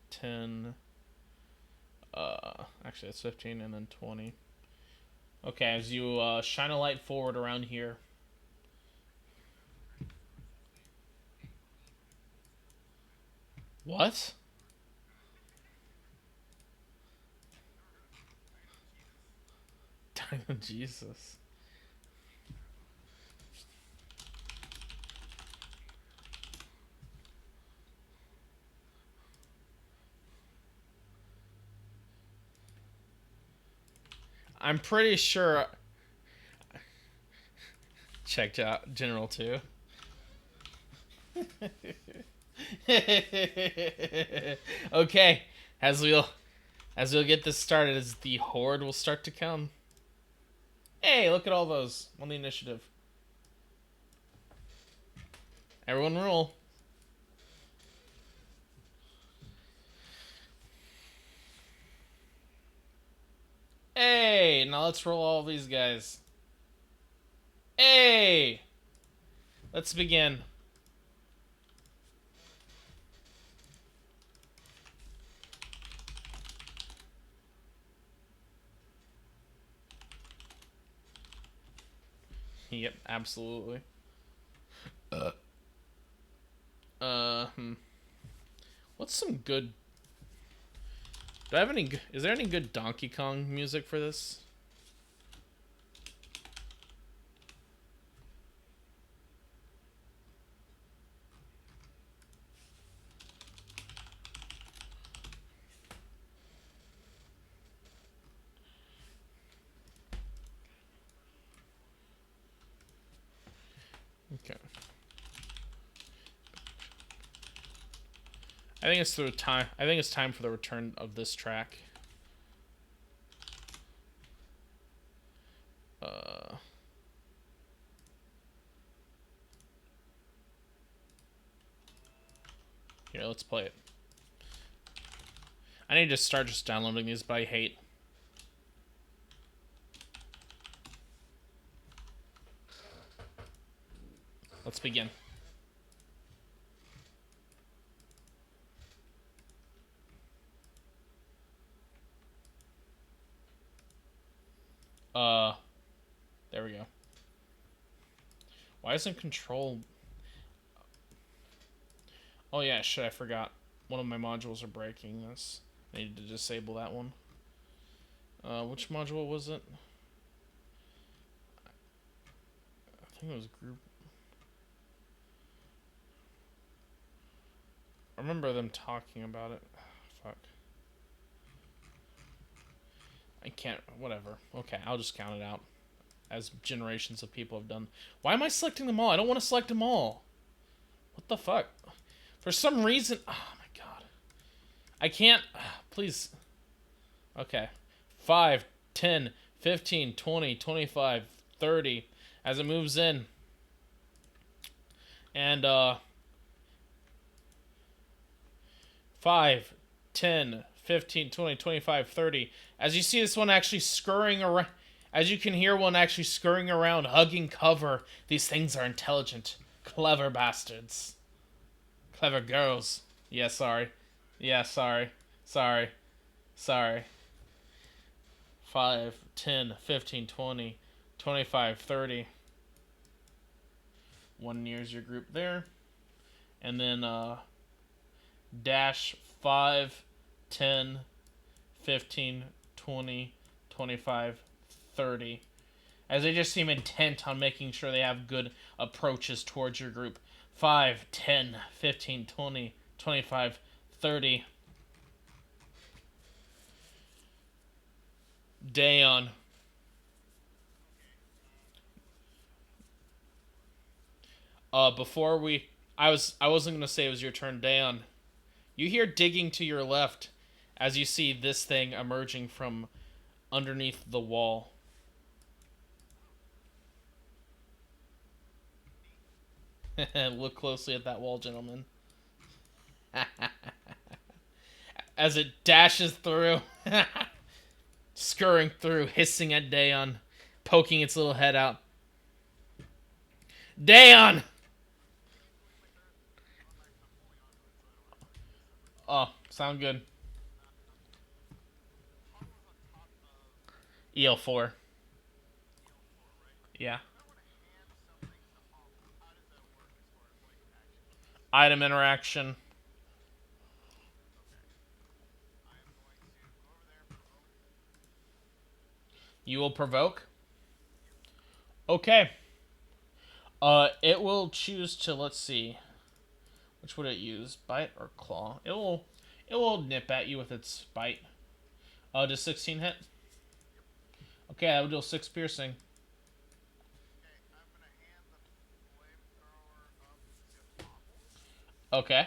10. Actually, it's 15 and then 20. Okay, as you shine a light forward around here. What? Jesus. I'm pretty sure. Checked out General 2. Okay, as we'll get this started, as the horde will start to come. Hey, look at all those on the initiative. Everyone roll. Hey, now let's roll all these guys. Hey, let's begin. Yep, absolutely. What's some good? Do I have any? Is there any good Donkey Kong music for this? Okay. I think it's through time. I think it's time for the return of this track. Here, let's play it. I need to start just downloading these, but I hate. Let's begin. There we go. Why isn't control... Oh yeah, shit, I forgot. One of my modules are breaking this. I need to disable that one. Which module was it? I think it was group... I remember them talking about it. Fuck. I can't... Whatever. Okay, I'll just count it out. As generations of people have done. Why am I selecting them all? I don't want to select them all. What the fuck? For some reason... Oh my god. I can't... Please. Okay. 5, 10, 15, 20, 25, 30. As it moves in. And, 5, 10, 15, 20, 25, 30. As you see this one actually scurrying around... As you can hear one actually scurrying around, hugging cover. These things are intelligent. Clever bastards. Clever girls. Yeah, sorry. Yeah, sorry. Sorry. Sorry. 5, 10, 15, 20, 25, 30. One nears your group there. And then, dash 5, 10, 15, 20, 25, 30. As they just seem intent on making sure they have good approaches towards your group. 5, 10, 15, 20, 25, 30. Dayon. Before we... I wasn't gonna say it was your turn, Dayon. You hear digging to your left as you see this thing emerging from underneath the wall. Look closely at that wall, gentlemen. As it dashes through. Scurrying through, hissing at Dayon. Poking its little head out. Dayon! Oh, sound good. EL4. Yeah. Item interaction. You will provoke? Okay. It will choose to, let's see. Which would it use? Bite or claw? It will nip at you with its bite. Does 16 hit? Okay, I will deal 6 piercing. Okay.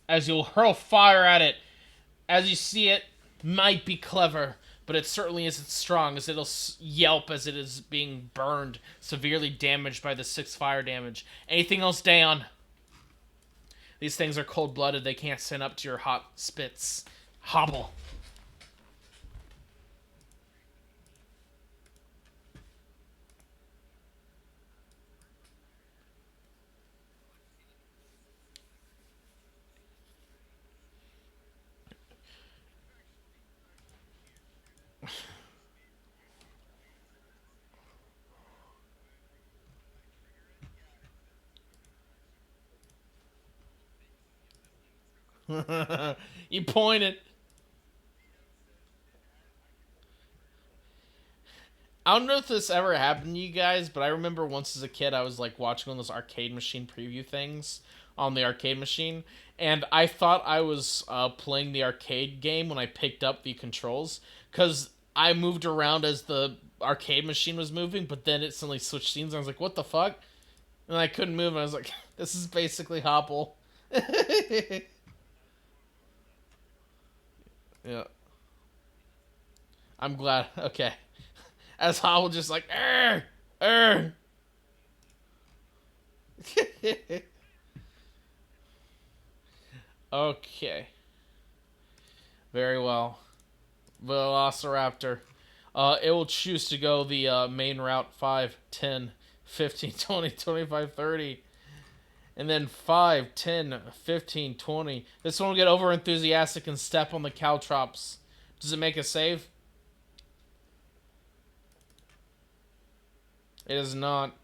As you'll hurl fire at it, as you see it, might be clever, but it certainly isn't strong, as it'll yelp as it is being burned, severely damaged by the 6 fire damage. Anything else, Dayon? These things are cold blooded. They can't stand up to your hot spits. Hobble. You point it. I don't know if this ever happened to you guys, but I remember once as a kid I was like watching one of those arcade machine preview things on the arcade machine, and I thought I was playing the arcade game when I picked up the controls, because I moved around as the arcade machine was moving, but then it suddenly switched scenes, and I was like, what the fuck? And I couldn't move, and I was like, this is basically Hopple. Yeah. I'm glad. Okay. As Hopple just like, er, er. Okay. Very well. Velociraptor. It will choose to go the main route 5, 10, 15, 20, 25, 30. And then 5, 10, 15, 20. This one will get over enthusiastic and step on the caltrops. Does it make a save? It is not.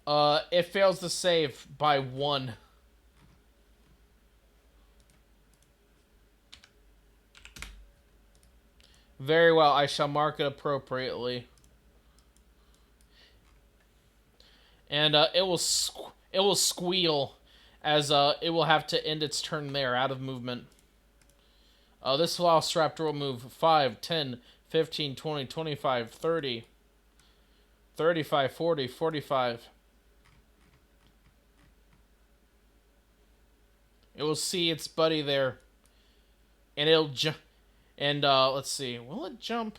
It fails to save by 1. Very well, I shall mark it appropriately. And it will squeal as it will have to end its turn there, out of movement. This Velociraptor will move 5, 10, 15, 20, 25, 30, 35, 40, 45. It will see its buddy there, and it'll jump. And let's see, will it jump?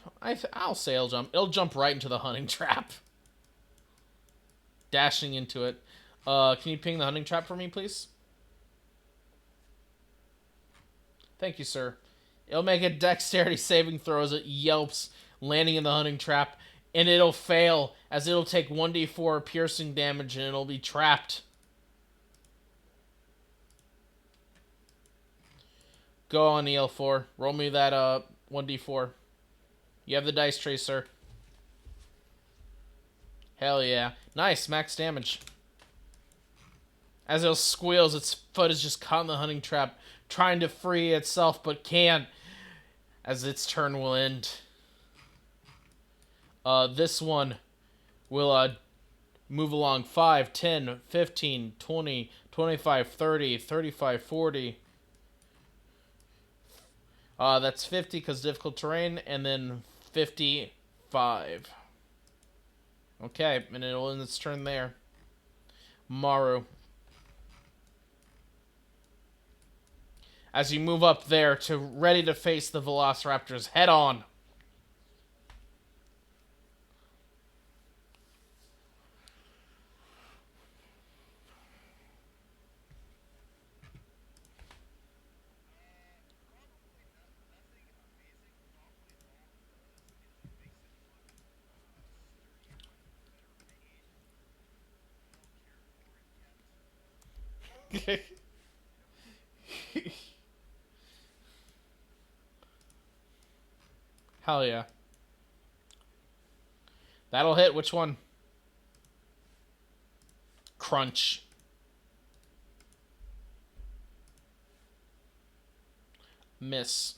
I'll say it'll jump. It'll jump right into the hunting trap, dashing into it. Can you ping the hunting trap for me, please? Thank you, sir. It'll make a dexterity saving throw as it yelps, landing in the hunting trap, and it'll fail as it'll take 1d4 piercing damage and it'll be trapped. Go on, EL4. Roll me that 1d4. You have the dice tray, sir. Hell yeah. Nice, max damage. As it squeals, its foot is just caught in the hunting trap, trying to free itself, but can't, as its turn will end. This one will move along 5, 10, 15, 20, 25, 30, 35, 40. That's 50 because difficult terrain, and then 55. Okay, and it'll end its turn there. Maru. As you move up there to ready to face the Velociraptors head on. Hell yeah. That'll hit. Which one? Crunch. Miss.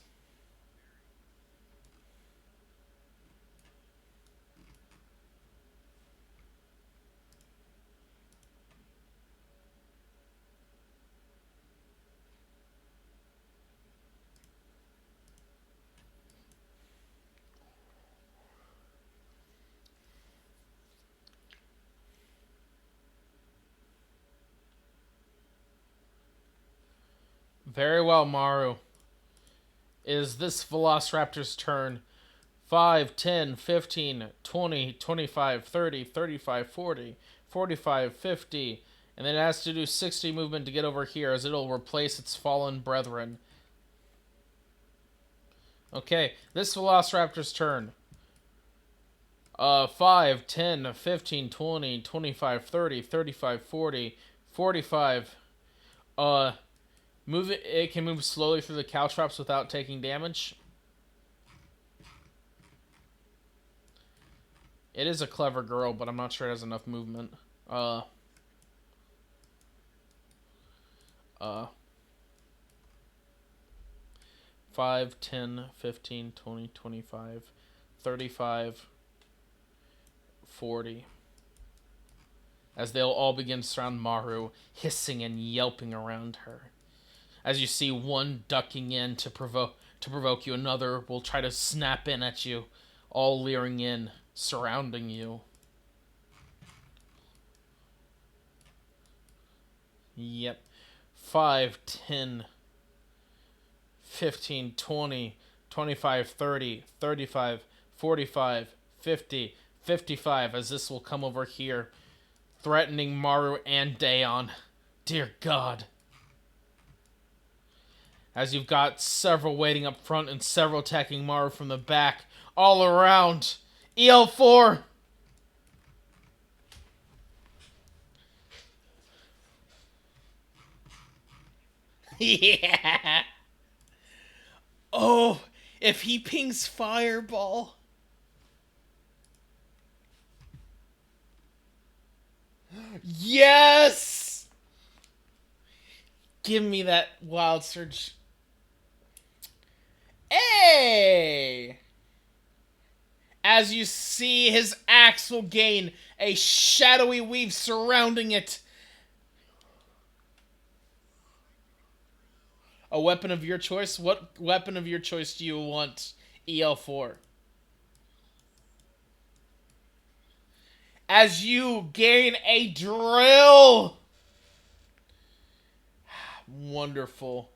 Very well, Maru. It is this Velociraptor's turn. 5, 10, 15, 20, 25, 30, 35, 40, 45, 50. And then it has to do 60 movement to get over here as it'll replace its fallen brethren. Okay, this Velociraptor's turn. 5, 10, 15, 20, 25, 30, 35, 40, 45. Move it. It can move slowly through the caltrops without taking damage. It is a clever girl, but I'm not sure it has enough movement. Uh, 5, 10, 15, 20, 25, 35, 40. As they'll all begin to surround Maru, hissing and yelping around her. As you see one ducking in to provoke you, another will try to snap in at you, all leering in, surrounding you. Yep. 5, 10, 15, 20, 25, 30, 35, 45, 50, 55, as this will come over here, threatening Maru and Daeon. Dear God. As you've got several waiting up front and several attacking Maru from the back, all around. EL4! Yeah! Oh, if he pings Fireball. Yes! Give me that Wild Surge. Hey! As you see, his axe will gain a shadowy weave surrounding it. A weapon of your choice? What weapon of your choice do you want, EL4? As you gain a drill. Wonderful.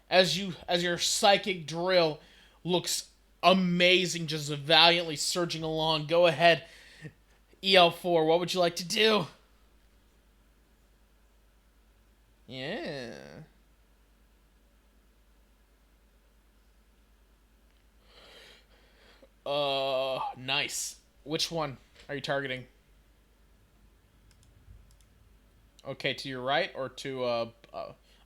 As your psychic drill looks amazing, just valiantly surging along. Go ahead, EL4. What would you like to do? Yeah. Nice. Which one are you targeting? Okay, to your right or to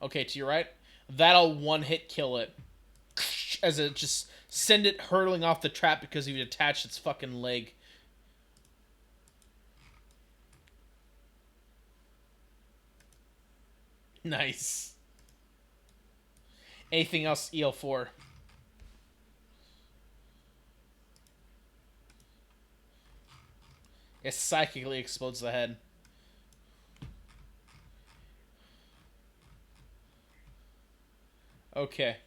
okay, to your right. That'll one hit kill it. As it just send it hurtling off the trap because you attached its fucking leg. Nice. Anything else, EL4? It psychically explodes the head. Okay.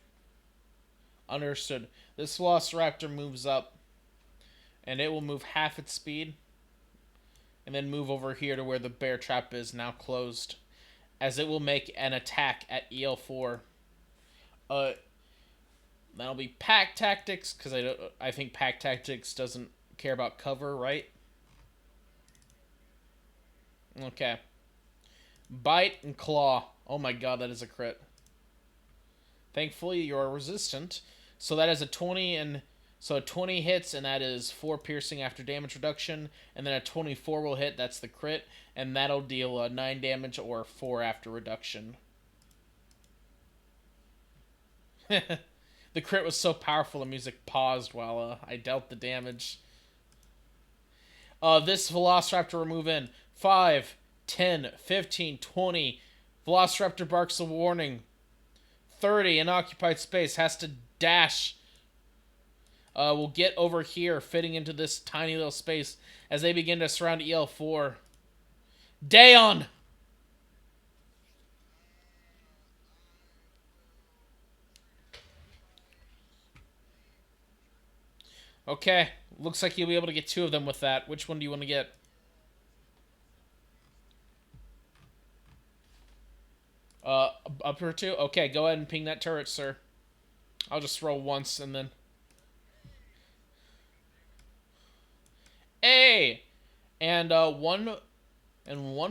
Understood. This Velociraptor moves up. And it will move half its speed. And then move over here to where the bear trap is, now closed. As it will make an attack at EL4. That'll be Pack Tactics, because I think Pack Tactics doesn't care about cover, right? Okay. Bite and Claw. Oh my god, that is a crit. Thankfully, you're resistant. So that is a 20 and... So a 20 hits, and that is 4 piercing after damage reduction. And then a 24 will hit, that's the crit. And that'll deal 9 damage or 4 after reduction. The crit was so powerful, the music paused while I dealt the damage. This Velociraptor will move in. 5, 10, 15, 20. Velociraptor barks a warning. 30 in occupied space. Has to dash. Will get over here, fitting into this tiny little space as they begin to surround EL4. Daeon! Okay. Looks like you'll be able to get 2 of them with that. Which one do you want to get? Up or two? Okay, go ahead and ping that turret, sir. I'll just roll once and then... Hey! And one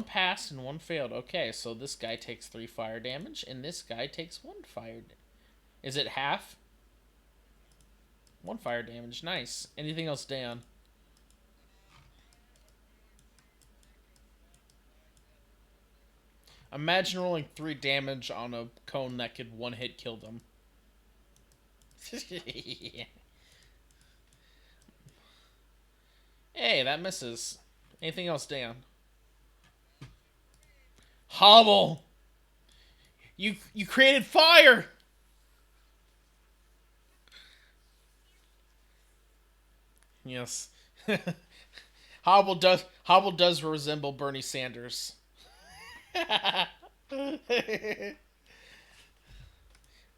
passed and one failed. Okay, so this guy takes 3 fire damage, and this guy takes 1 fire. Is it half? 1 fire damage. Nice. Anything else, Dan? Imagine rolling 3 damage on a cone that could one hit kill them. Hey, that misses. Anything else, Dan? Hobble! You created fire! Yes. Hobble does resemble Bernie Sanders.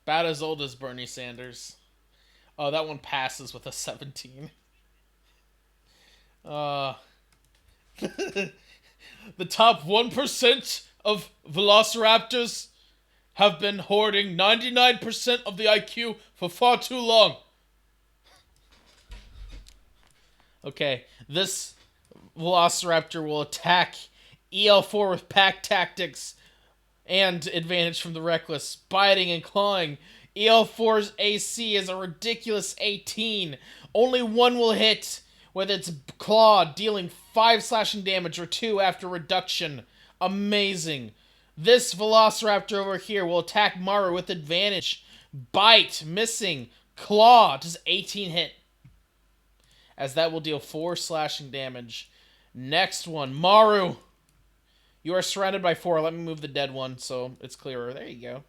About as old as Bernie Sanders. Oh, that one passes with a 17. Uh, the top 1% of velociraptors have been hoarding 99% of the IQ for far too long. Okay, this velociraptor will attack EL4 with pack tactics and advantage from the reckless, biting and clawing. EL4's AC is a ridiculous 18. Only one will hit with its claw, dealing 5 slashing damage or 2 after reduction. Amazing. This velociraptor over here will attack Maru with advantage. Bite, missing. Claw, does 18 hit. As that will deal 4 slashing damage. Next one, Maru. You are surrounded by 4. Let me move the dead one so it's clearer. There you go.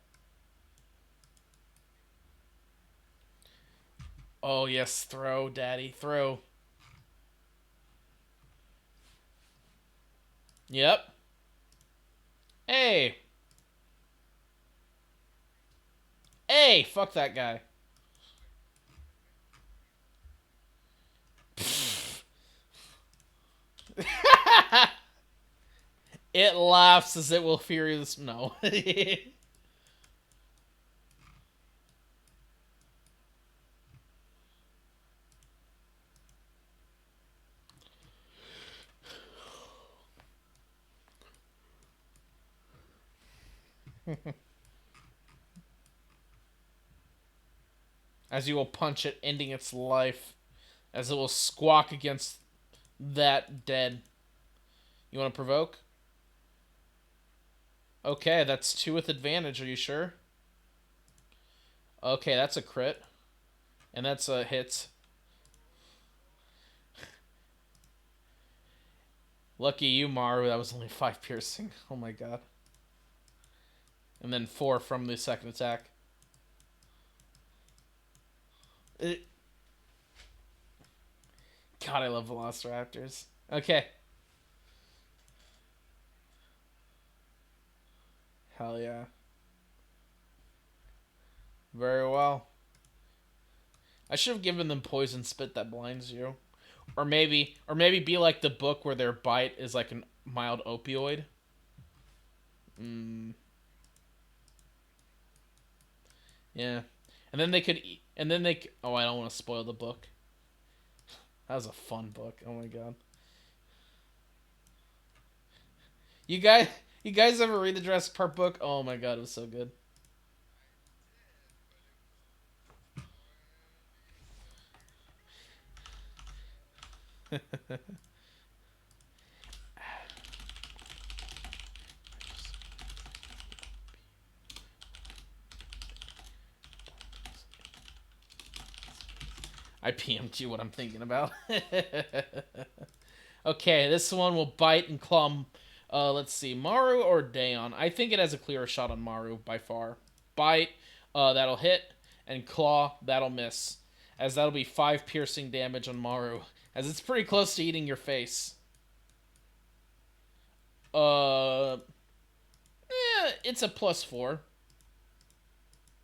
Oh, yes. Throw, daddy. Throw. Yep. Hey. Hey, fuck that guy. It laughs as it will fear this. No. As you will punch it, ending its life. As it will squawk against that dead. You want to provoke? Okay, that's 2 with advantage. Are you sure? Okay, that's a crit. And that's a hit. Lucky you, Maru. That was only 5 piercing. Oh my god. And then 4 from the second attack. God, I love velociraptors. Okay. Hell yeah. Very well. I should have given them poison spit that blinds you. Or maybe be like the book where their bite is like a mild opioid. Yeah. And then they could eat, and then they oh, I don't want to spoil the book. That was a fun book. Oh my god. You guys you guys ever read the Jurassic Park book? Oh my god, it was so good. I PM'd you what I'm thinking about. Okay, this one will bite and claw. Let's see, Maru or Daeon. I think it has a clearer shot on Maru by far. Bite, that'll hit, and claw, that'll miss. As that'll be 5 piercing damage on Maru, as it's pretty close to eating your face. It's a +4.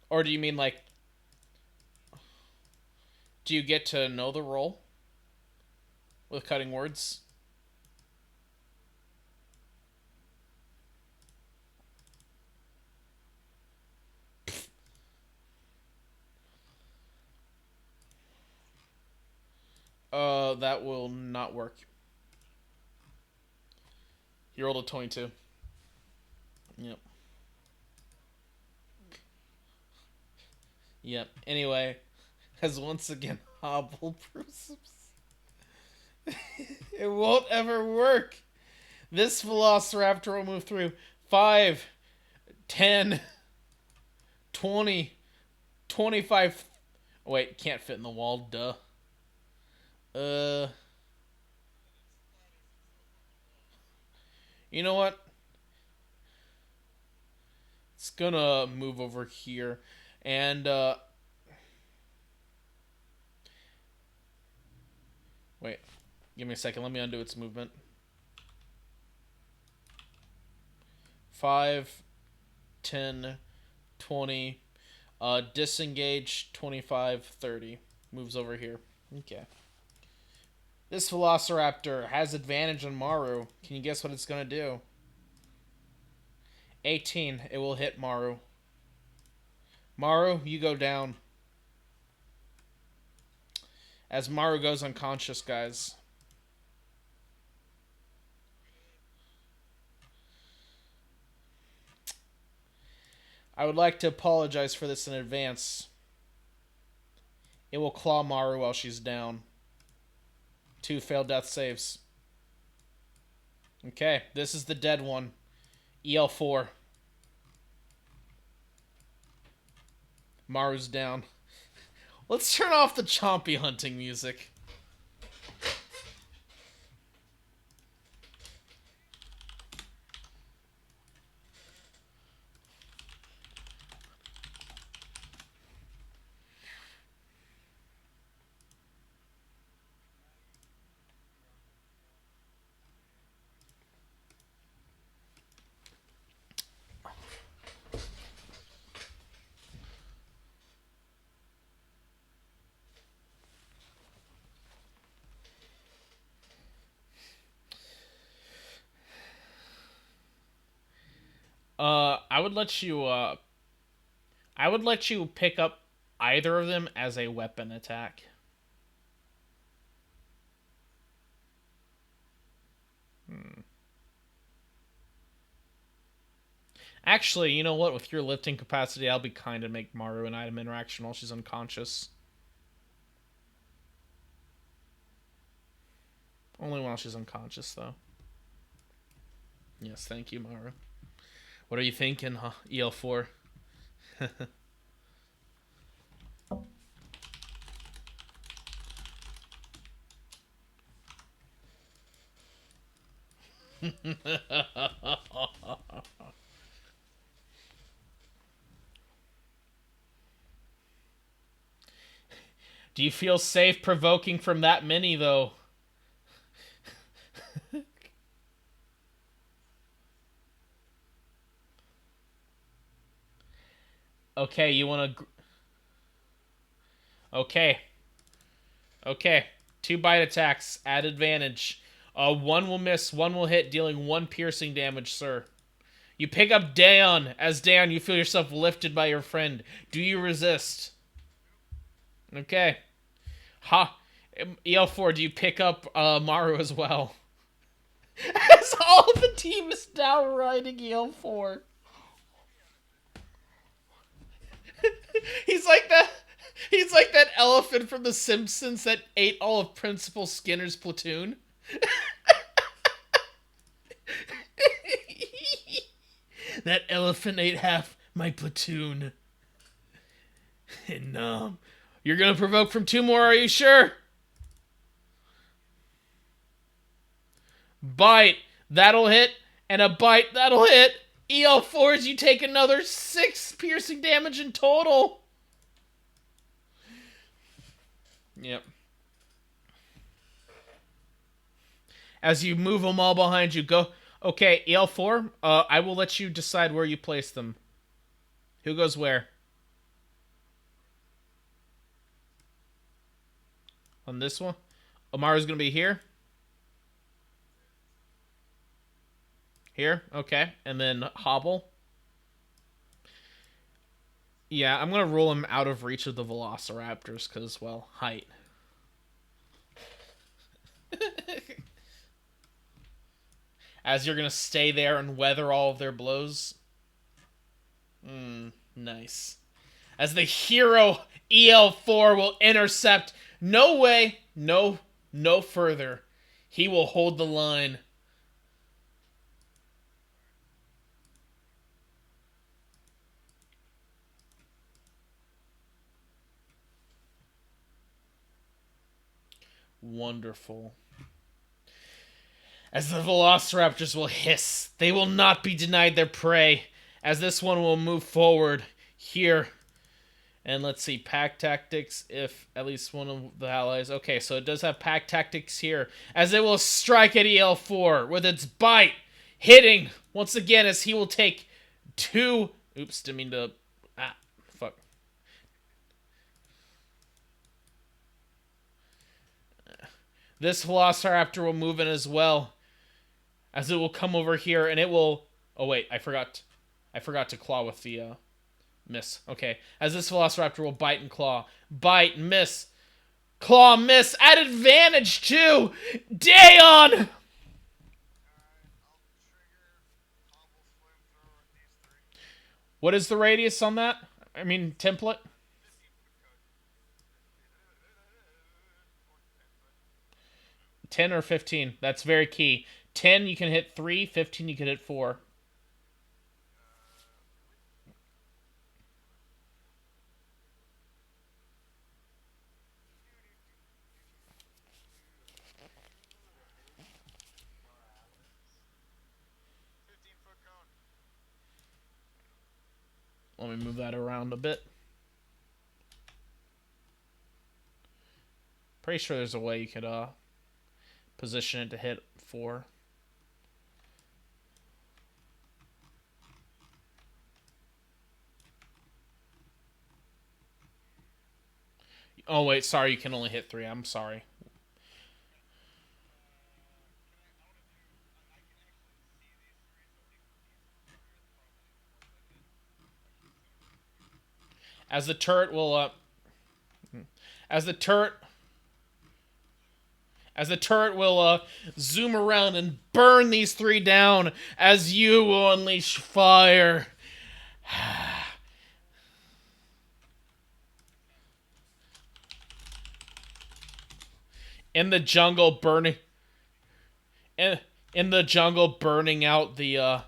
Or do you mean like? Do you get to know the roll with cutting words? That will not work. You rolled a 22. Yep. Yep. Anyway, as once again Hobble proves it won't ever work. This Velociraptor will move through 5, 10, 20, 25. Wait, can't fit in the wall. Duh. Uh, you know what? It's gonna move over here, and wait. Give me a second. Let me undo its movement. 5, 10, 20. Disengage 25, 30. Moves over here. Okay. This Velociraptor has advantage on Maru. Can you guess what it's gonna do? 18. It will hit Maru. Maru, you go down. As Maru goes unconscious, guys. I would like to apologize for this in advance. It will claw Maru while she's down. 2 failed death saves. Okay, this is the dead one. EL4. Maru's down. Let's turn off the chompy hunting music. I would let you I would let you pick up either of them as a weapon attack. Actually, you know what? With your lifting capacity, I'll be kind to make Maru an item interaction while she's unconscious. Only while she's unconscious, though. Yes, thank you, Maru. What are you thinking, huh? EL4. Do you feel safe provoking from that many, though? Okay, you want to... Okay. Okay. 2 bite attacks. Add advantage. One will miss, one will hit, dealing 1 piercing damage, sir. You pick up Dan. As Dan, you feel yourself lifted by your friend. Do you resist? Okay. Ha. EL4, do you pick up Maru as well? As all the team is now riding EL4. He's like that. He's like that elephant from The Simpsons that ate all of Principal Skinner's platoon. That elephant ate half my platoon. And you're gonna provoke from 2 more. Are you sure? Bite. That'll hit. And a bite. That'll hit. EL4s, you take another 6 piercing damage in total. Yep. As you move them all behind you, go. Okay, EL4, I will let you decide where you place them. Who goes where? On this one? Amaru's gonna be here. Here? Okay. And then Hobble. Yeah, I'm gonna rule him out of reach of the Velociraptors, because, well, height. As you're gonna stay there and weather all of their blows. Nice. As the hero EL4 will intercept. No way. No. No further. He will hold the line. Wonderful. As the Velociraptors will hiss, they will not be denied their prey. As this one will move forward here. And let's see, pack tactics if at least one of the allies... Okay, so it does have pack tactics here. As it will strike at EL4 with its bite. Hitting, once again, as he will take 2... Oops, didn't mean to... Ah, fuck. This Velociraptor will move in as well. As it will come over here, and it will... Oh, wait, I forgot to claw with the... Miss. Okay. As this Velociraptor will bite and claw. Bite, miss. Claw, miss. At advantage, too! Dayon! What is the radius on that? I mean, template? 10 or 15. That's very key. 10, you can hit 3. 15, you can hit 4. Let me move that around a bit. Pretty sure there's a way you could position it to hit 4. Oh wait, sorry, you can only hit 3. I'm sorry. As the turret will as the turret will zoom around and burn these 3 down as you will unleash fire. In the jungle burning in the jungle burning out the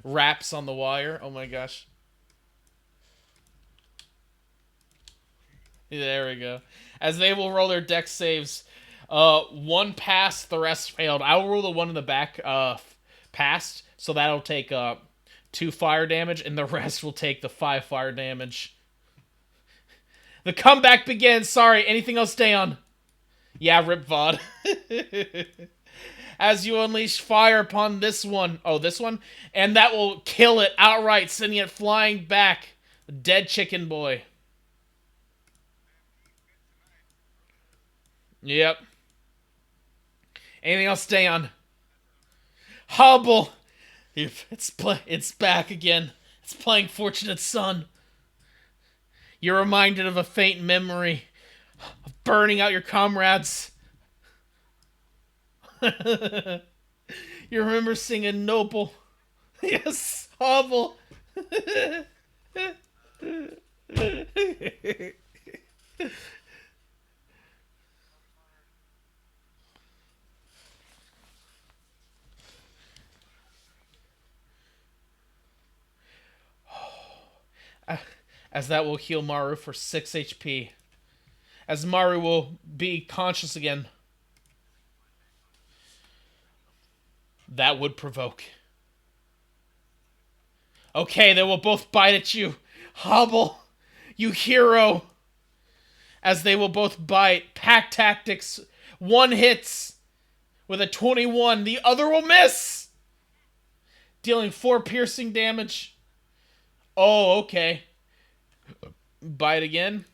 wraps on the wire. Oh my gosh. There we go. As they will roll their dex saves. 1 passed, the rest failed. I will roll the one in the back passed, so that'll take 2 fire damage, and the rest will take the 5 fire damage. The comeback begins. Sorry, anything else stay on? Yeah, rip VOD. As you unleash fire upon this one. Oh, this one? And that will kill it outright, sending it flying back. Dead chicken boy. Yep. Anything else stay on? Hubble. It's back again. It's playing Fortunate Son. You're reminded of a faint memory of burning out your comrades. You remember singing Noble. Yes, Hubble. As that will heal Maru for 6 HP. As Maru will be conscious again. That would provoke. Okay, they will both bite at you. Hobble, you hero. As they will both bite. Pack tactics. One hits with a 21. The other will miss. Dealing 4 piercing damage. Oh, okay. Bite again.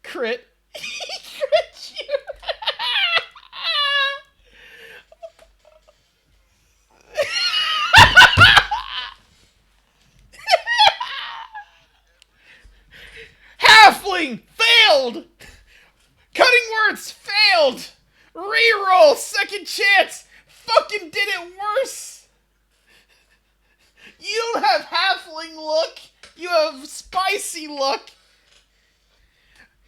Crit. Crit you. Halfling failed. a spicy look.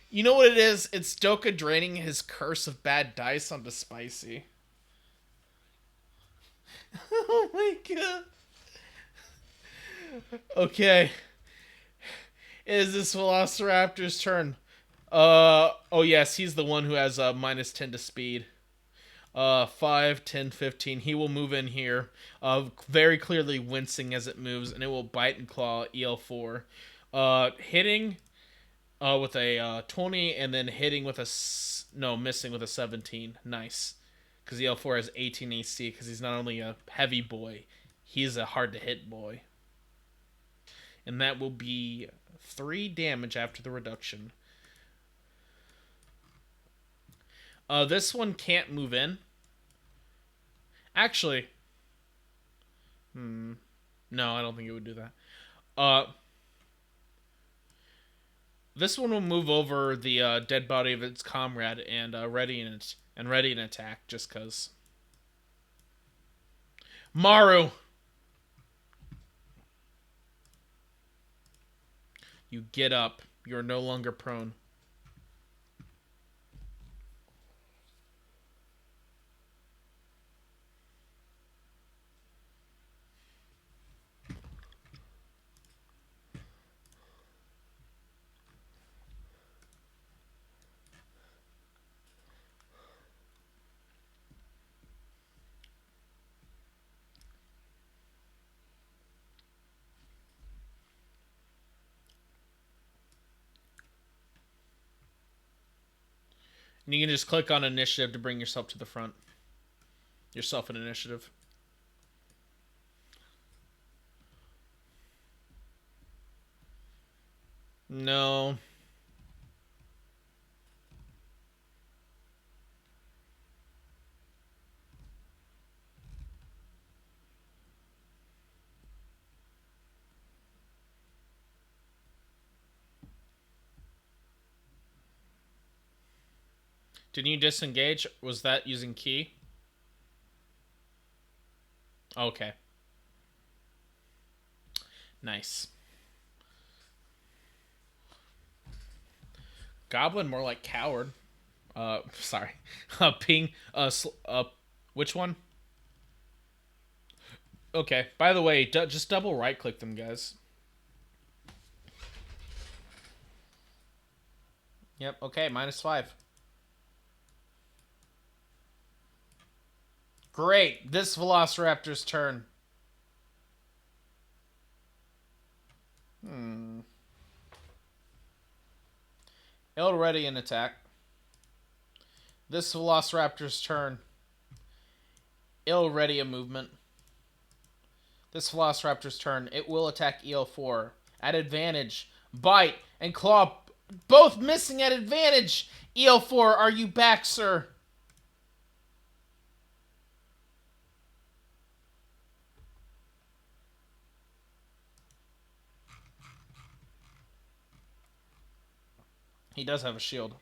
You know what it is? It's Doka draining his curse of bad dice onto Spicy. Oh my god. Okay. It is this Velociraptor's turn. Oh yes, he's the one who has minus 10 to speed. 5, 10, 15. He will move in here. Very clearly wincing as it moves, and it will bite and claw EL4. Hitting with a 20, and then hitting with missing with a 17. Nice. Because EL4 has 18 AC, because he's not only a heavy boy, he's a hard to hit boy. And that will be 3 damage after the reduction. This one can't move in. Actually, no, I don't think it would do that. This one will move over the dead body of its comrade and ready an attack, just cause. Maru, you get up. You are no longer prone. And you can just click on initiative to bring yourself to the front. Yourself an initiative. No. Didn't you disengage? Was that using key? Okay. Nice. Goblin, more like coward. Sorry. Ping. Which one? Okay. By the way, just double right click them, guys. Yep. Okay. -5. Great. This Velociraptor's turn. It'll ready an attack. This Velociraptor's turn. It'll ready a movement. This Velociraptor's turn. It will attack EL4. At advantage. Bite and claw. Both missing at advantage. EL4, are you back, sir? He does have a shield.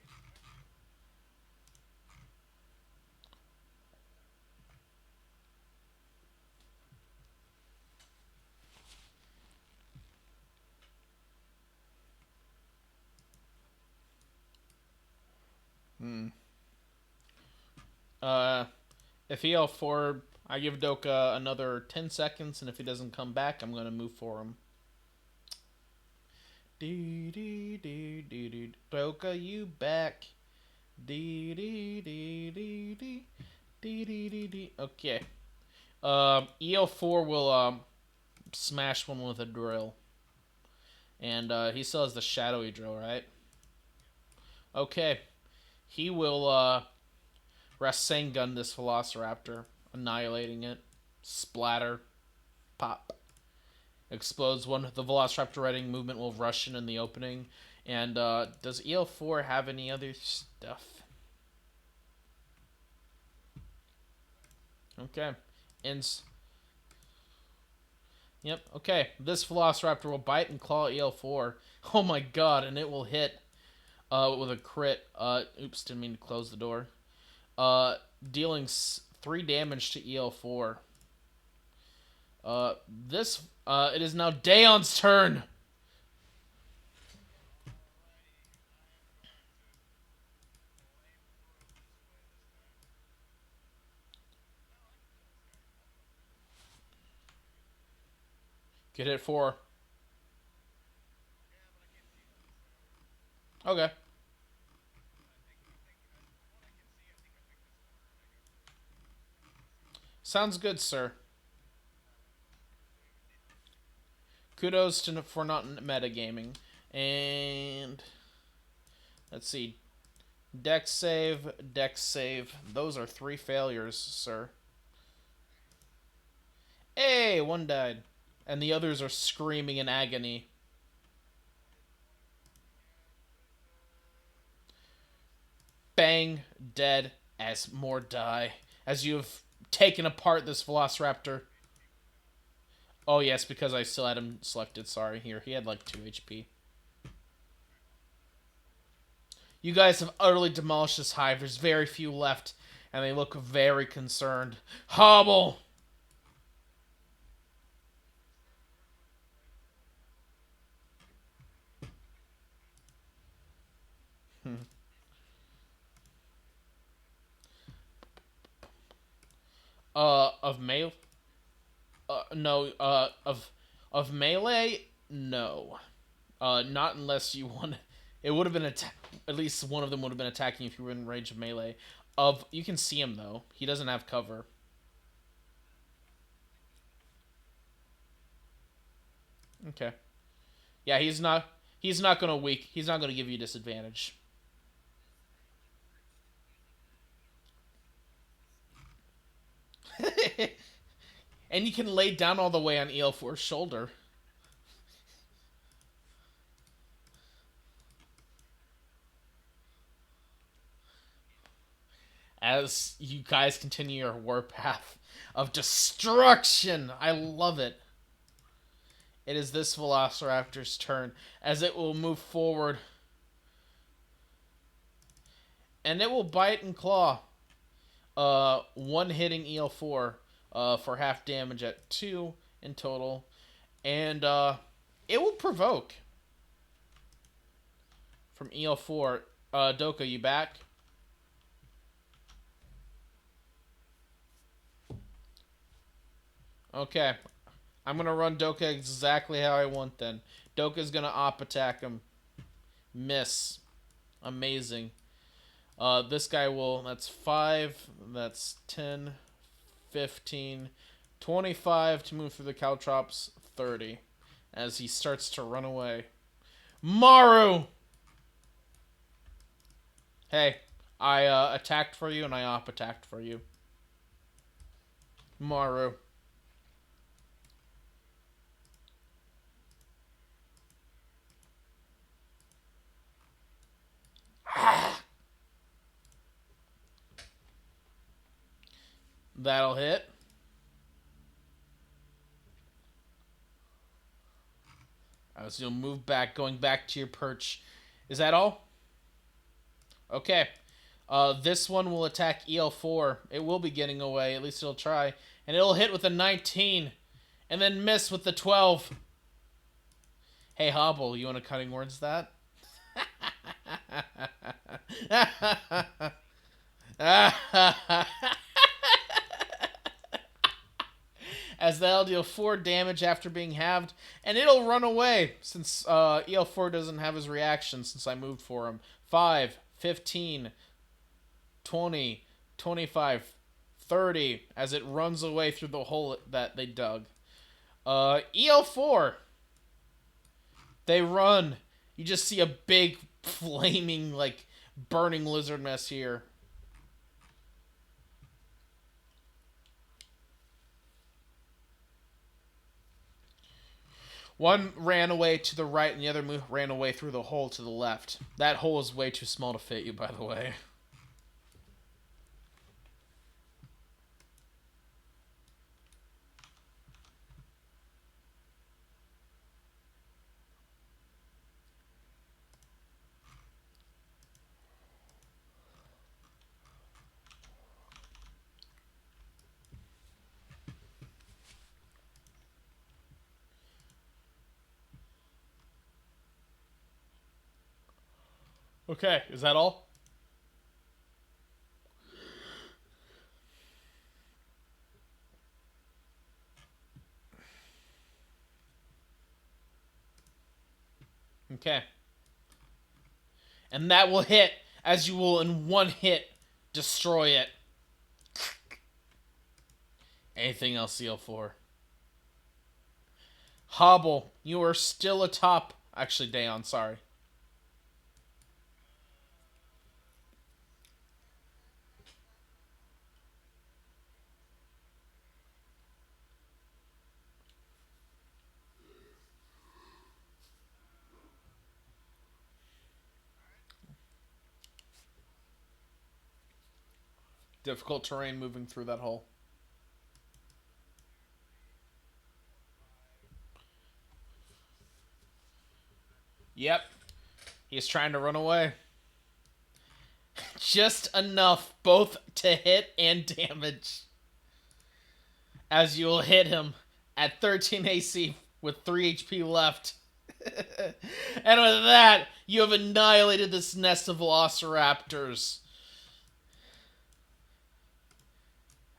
If EL4, I give Doka another 10 seconds, and if he doesn't come back, I'm going to move for him. Doka, you back. Okay. EL4 will smash one with a drill. And he still has the shadowy drill, right? Okay. He will Rasengan this Velociraptor, annihilating it. Splatter. Pop. Explodes one. The Velociraptor readying movement will rush in the opening. And does EL4 have any other stuff? Okay. Yep, okay. This Velociraptor will bite and claw EL4. Oh my god, and it will hit with a crit. Oops, didn't mean to close the door. Dealing 3 damage to EL4. It is now Daeon's turn. Get hit 4. Okay. Sounds good, sir. Kudos for not metagaming. And let's see. Dex save, dex save. Those are 3 failures, sir. Hey, one died. And the others are screaming in agony. Bang, dead, as more die. As you've taken apart this Velociraptor. Oh, yes, because I still had him selected. Sorry, here. He had like 2 HP. You guys have utterly demolished this hive. There's very few left, and they look very concerned. Hobble! Of melee? No, of melee? No. Not unless you want. It would have been at least one of them would have been attacking if you were in range of melee. You can see him though. He doesn't have cover. Okay. Yeah, he's not. He's not gonna weak. He's not gonna give you disadvantage. And you can lay down all the way on EL4's shoulder. As you guys continue your warpath of destruction. I love it. It is this Velociraptor's turn as it will move forward. And it will bite and claw. One hitting EL4 for half damage at 2 in total. And it will provoke from EL4. Doka, you back? Okay. I'm going to run Doka exactly how I want then. Doka's going to op attack him. Miss. Amazing. This guy will... That's 5. That's 10. 15. 25 to move through the caltrops. 30. As he starts to run away. Maru! Hey. I attacked for you and I op attacked for you. Maru. That'll hit. So you'll move back, going back to your perch. Is that all? Okay. This one will attack EL4. It will be getting away. At least it'll try. And it'll hit with a 19. And then miss with the 12. Hey, Hobble, you want to cutting words that? As that'll deal 4 damage after being halved, and it'll run away since EL4 doesn't have his reaction since I moved for him. 5, 15, 20, 25, 30 as it runs away through the hole that they dug. EL4, they run. You just see a big flaming, like, burning lizard mess here. One ran away to the right, and the other ran away through the hole to the left. That hole is way too small to fit you, by the way. Okay, is that all? Okay. And that will hit, as you will in one hit destroy it. Anything else, CL4? Hobble, you are still atop. Actually, Dayon, sorry. Difficult terrain moving through that hole. Yep. He's trying to run away. Just enough both to hit and damage. As you will hit him at 13 AC with 3 HP left. And with that, you have annihilated this nest of velociraptors.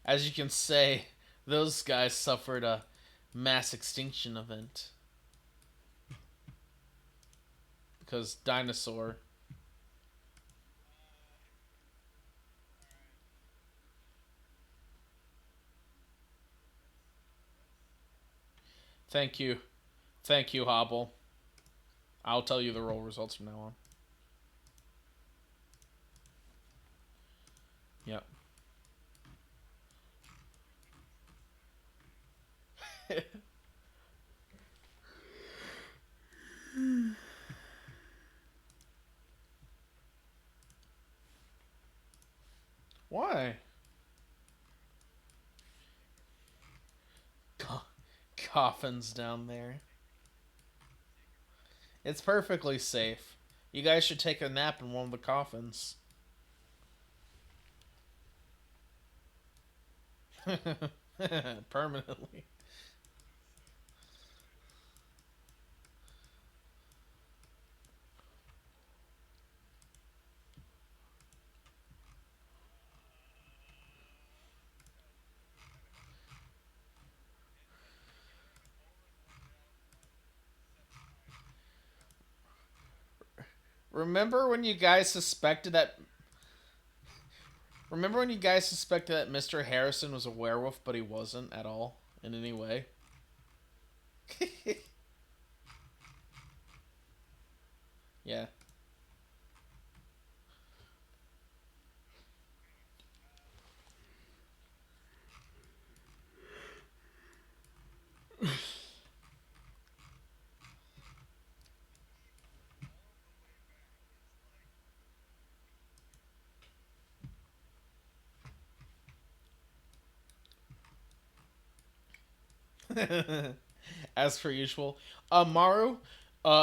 As you can say, those guys suffered a mass extinction event. Because dinosaur. Thank you. Thank you, Hobble. I'll tell you the roll results from now on. Yep. Why? Coffins down there. It's perfectly safe. You guys should take a nap in one of the coffins. Permanently. Remember when you guys suspected that Remember when you guys suspected that Mr. Harrison was a werewolf, but he wasn't at all in any way? Yeah. As per usual. Maru,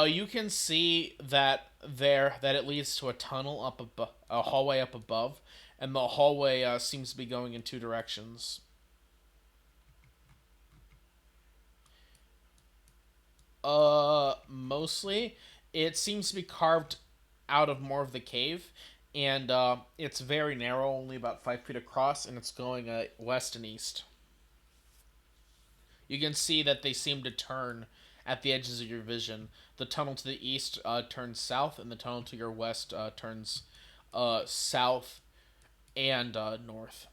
you can see that it leads to a tunnel up above, a hallway up above, and the hallway seems to be going in two directions. Mostly, it seems to be carved out of more of the cave, and it's very narrow, only about 5 feet across, and it's going west and east. You can see that they seem to turn at the edges of your vision. The tunnel to the east turns south, and the tunnel to your west turns south and north.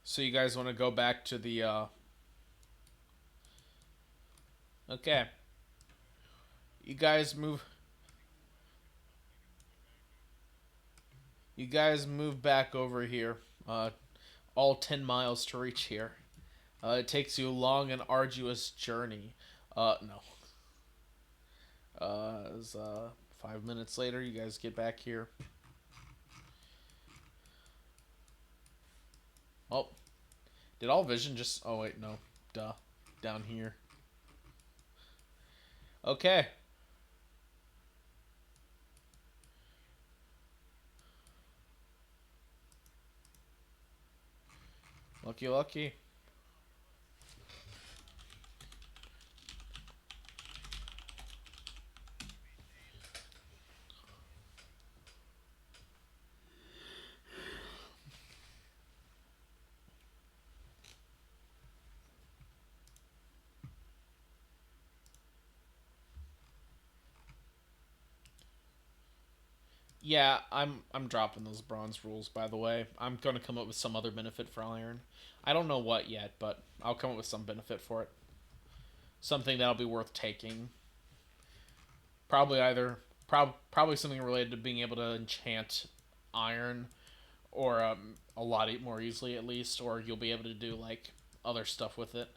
So you guys want to go back to the okay. You guys move you guys move back over here. All 10 miles to reach here. It takes you a long and arduous journey. No. It's, 5 minutes later, you guys get back here. Oh, did all vision just... Oh, wait, no. Duh. Down here. Okay. Lucky, lucky. Yeah, I'm dropping those bronze rules. By the way, I'm gonna come up with some other benefit for iron. I don't know what yet, but I'll come up with some benefit for it. Something that'll be worth taking. Probably either probably something related to being able to enchant iron, or a lot more easily at least, or you'll be able to do like other stuff with it.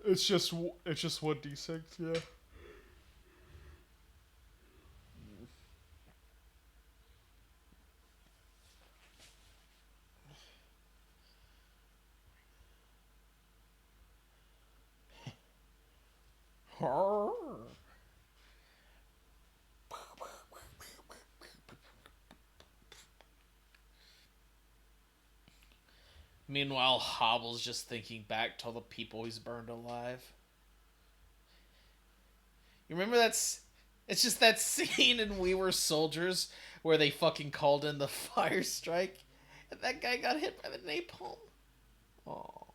It's just 1d6, yeah. Meanwhile, Hobble's just thinking back to all the people he's burned alive. You remember that's it's just that scene in We Were Soldiers where they fucking called in the fire strike and that guy got hit by the napalm. Oh.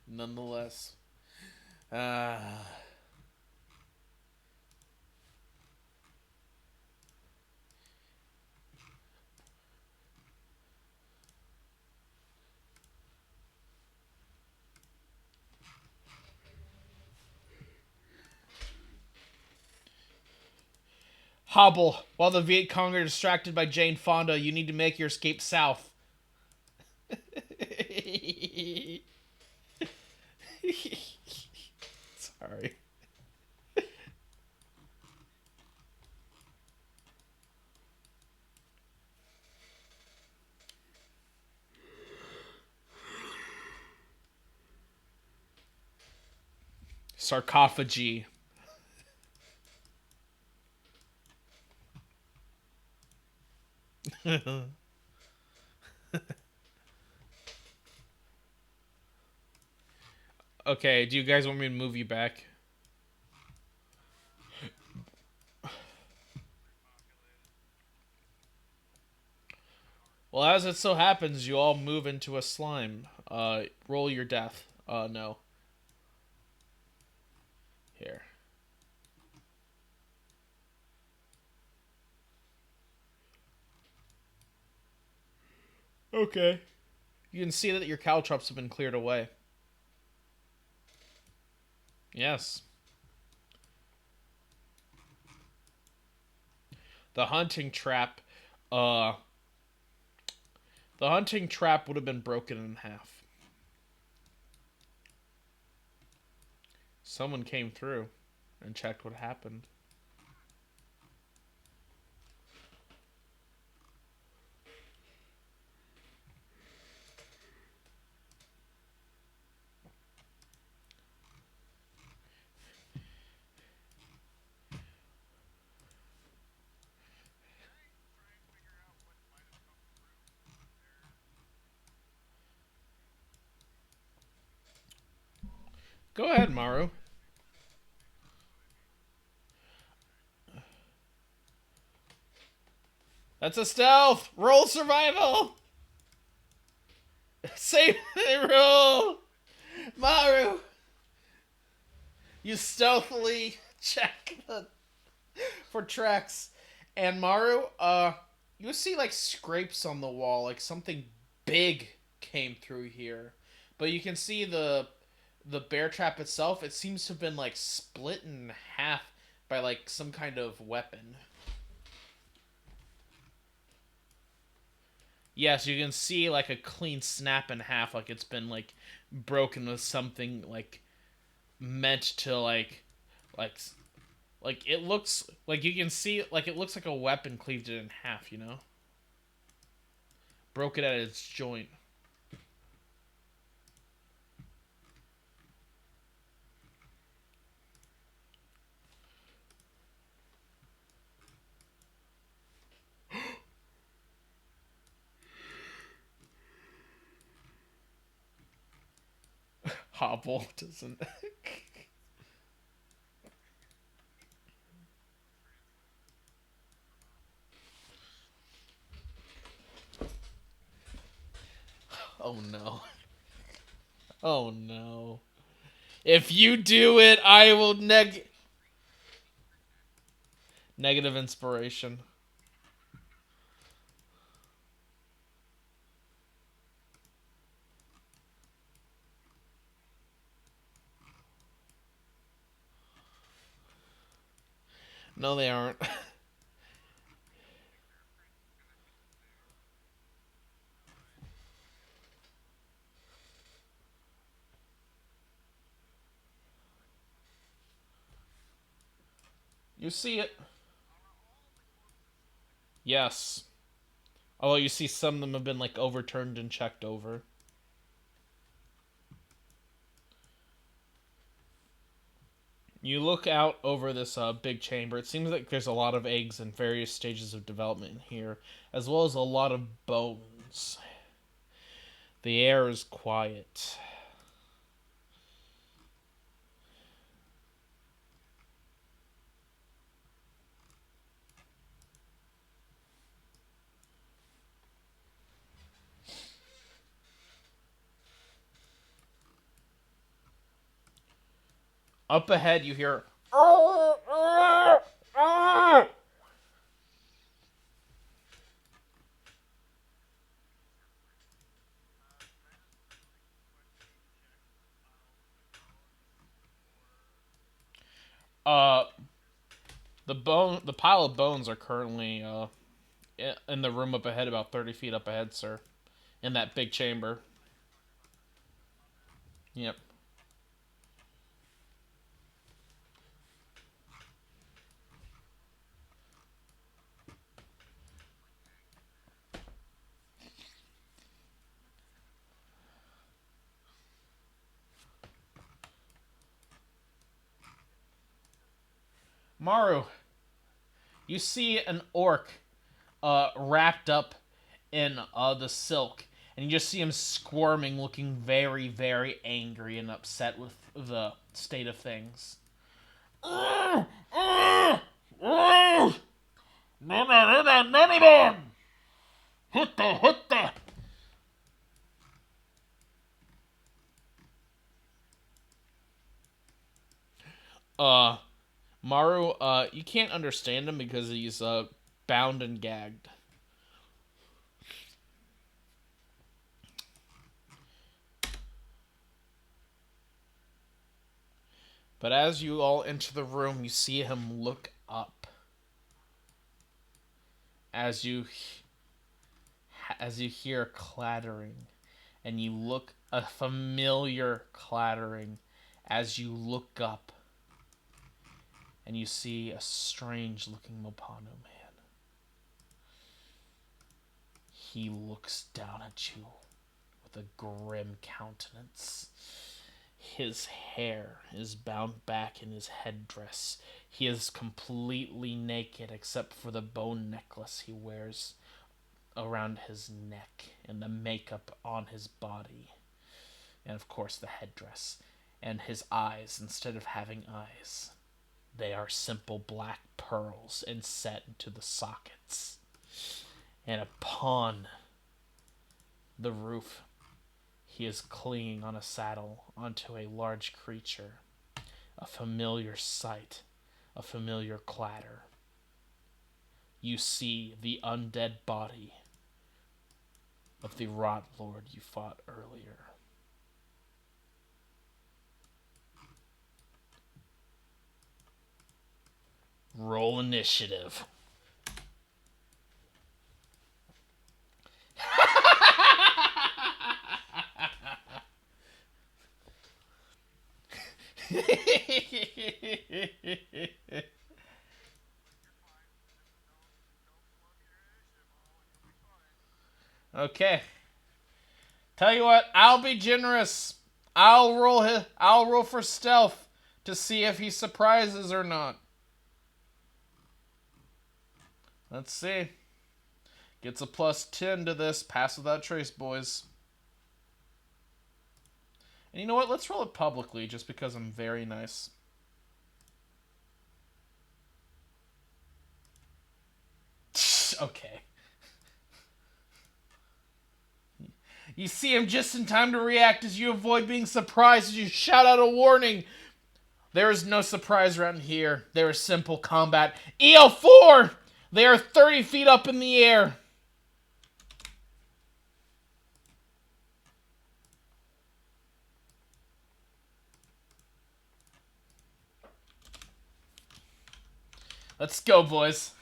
Nonetheless. Uh, Hobble, while the Viet Cong are distracted by Jane Fonda, you need to make your escape south. Sorry. Sarcophagy. Okay, do you guys want me to move you back? Well, as it so happens, you all move into a slime. Roll your death. No. Here. Okay. You can see that your caltrops have been cleared away. Yes. The hunting trap, uh, the hunting trap would have been broken in half. Someone came through and checked what happened. Go ahead, Maru. That's a stealth. Roll survival. Save roll. Maru, you stealthily check for tracks, and Maru, you see like scrapes on the wall, like something big came through here, but you can see the bear trap itself. It seems to have been like split in half by like some kind of weapon. Yes, you can see like a clean snap in half, like it's been like broken with something like meant to like like it looks like you can see like it looks like a weapon cleaved it in half, you know? Broke it at its joint. Hobble doesn't. Oh no. Oh no. If you do it, I will negative inspiration. No, they aren't. You see it. Yes. Although you see some of them have been like overturned and checked over. You look out over this big chamber. It seems like there's a lot of eggs in various stages of development here, as well as a lot of bones. The air is quiet. Up ahead, you hear. Uh, the pile of bones are currently in the room up ahead, about 30 feet up ahead, sir, in that big chamber. Yep. Maru, you see an orc wrapped up in the silk, and you just see him squirming, looking very, very angry and upset with the state of things. Uh, Maru, you can't understand him because he's bound and gagged. But as you all enter the room, you see him look up. As you hear clattering, and you look a familiar clattering as you look up, and you see a strange looking Mopano man. He looks down at you with a grim countenance. His hair is bound back in his headdress. He is completely naked except for the bone necklace he wears around his neck and the makeup on his body. And of course the headdress. And his eyes, instead of having eyes, they are simple black pearls inset into the sockets. And upon the roof, he is clinging on a saddle onto a large creature. A familiar sight, a familiar clatter. You see the undead body of the Rot Lord you fought earlier. Roll initiative. Okay. Tell you what, I'll be generous. I'll roll for stealth to see if he surprises or not. Let's see. Gets a +10 to this. Pass without trace, boys. And you know what? Let's roll it publicly just because I'm very nice. Okay. You see him just in time to react as you avoid being surprised as you shout out a warning. There is no surprise around here. There is simple combat. EL4! They are 30 feet up in the air. Let's go, boys.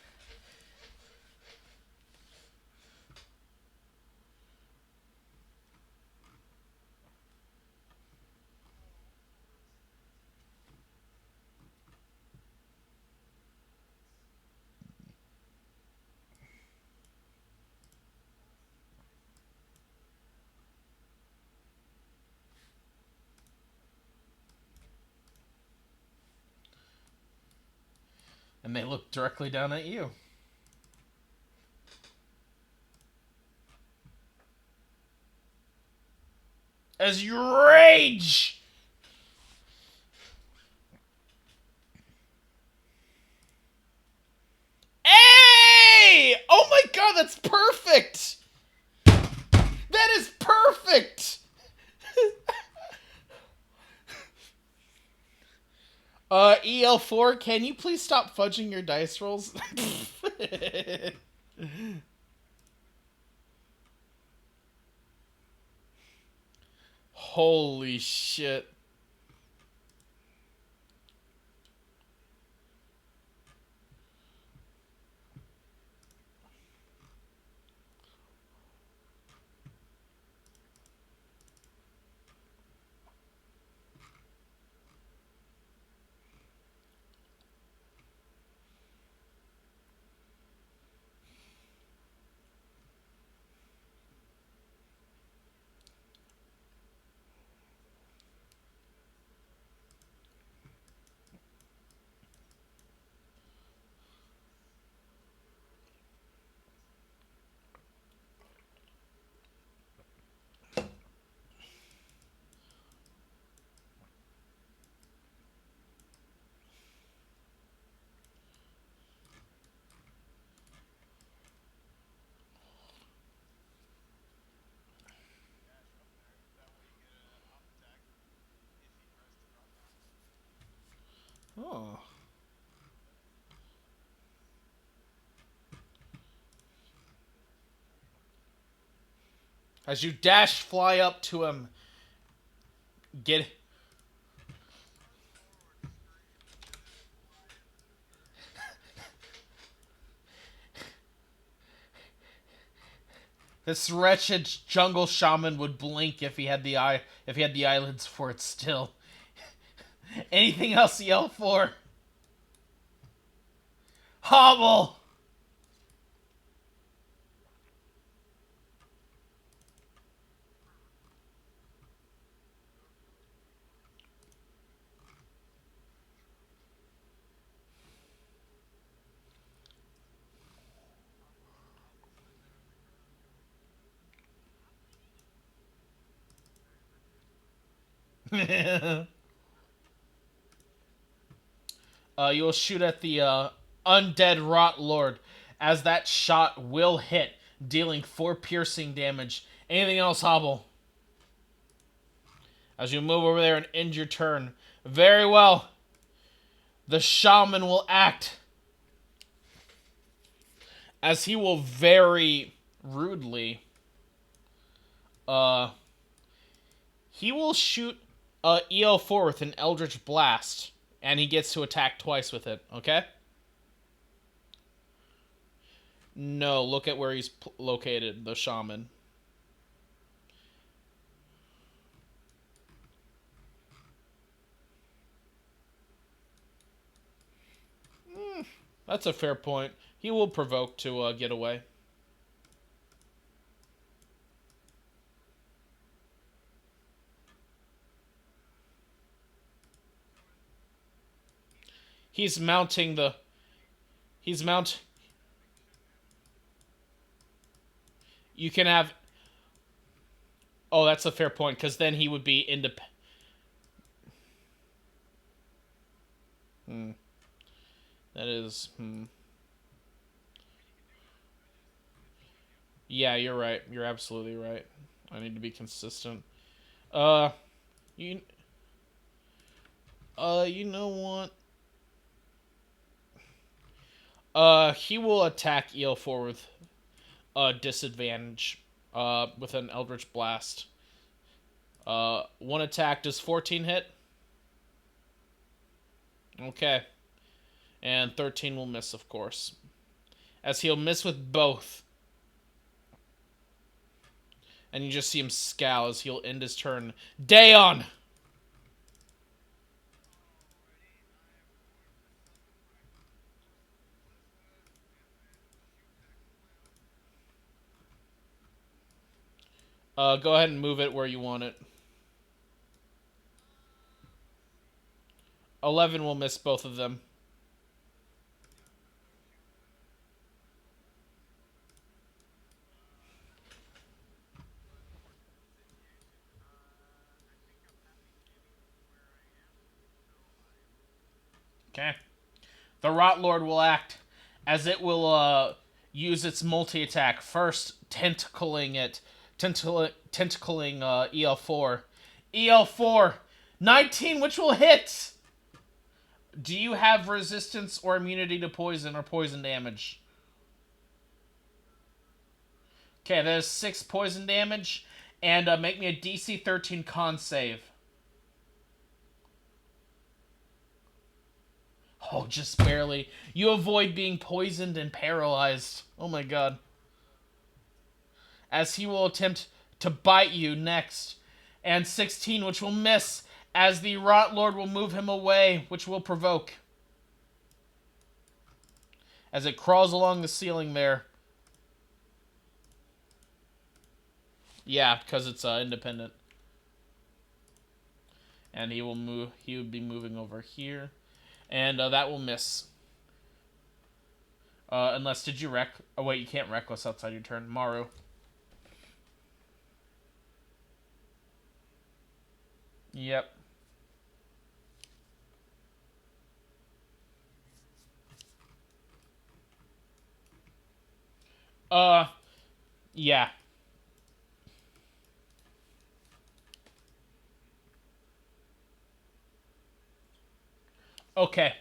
And they look directly down at you. As you rage! Hey! Oh my god, that's perfect! That is perfect! EL4, can you please stop fudging your dice rolls? Holy shit. Oh. As you dash fly up to him, get... This wretched jungle shaman would blink if he had the eyelids for it still. Anything else yell for? Hobble! You'll shoot at the undead rot lord, as that shot will hit, dealing 4 piercing damage. Anything else, Hobble? As you move over there and end your turn. Very well. The shaman will act as he will very rudely uh he will shoot EL4 with an Eldritch Blast, and he gets to attack twice with it, okay? No, look at where he's located, the shaman. That's a fair point. He will provoke to get away. He's mounting the... He's mount... You can have... Oh, that's a fair point, because then he would be independent. That is... Yeah, you're right. You're absolutely right. I need to be consistent. Uh, you, you know what? He will attack EL4 with disadvantage. With an Eldritch Blast. One attack. Does 14 hit? Okay. And 13 will miss, of course. As he'll miss with both. And you just see him scowl as he'll end his turn. Dayon! Go ahead and move it where you want it. 11 will miss both of them. Okay. The Rot Lord will act as it will use its multi-attack. First, tentacling EL4. EL4, 19, which will hit! Do you have resistance or immunity to poison or poison damage? Okay, that is 6 poison damage. And make me a DC 13 con save. Oh, just barely. You avoid being poisoned and paralyzed. Oh my god. As he will attempt to bite you next. And 16, which will miss. As the Rot Lord will move him away, which will provoke. As it crawls along the ceiling there. Yeah, because it's independent. And he will move. He would be moving over here. And that will miss. Unless, did you wreck? Oh, wait, you can't reckless outside your turn. Maru. Yep. Yeah. Okay.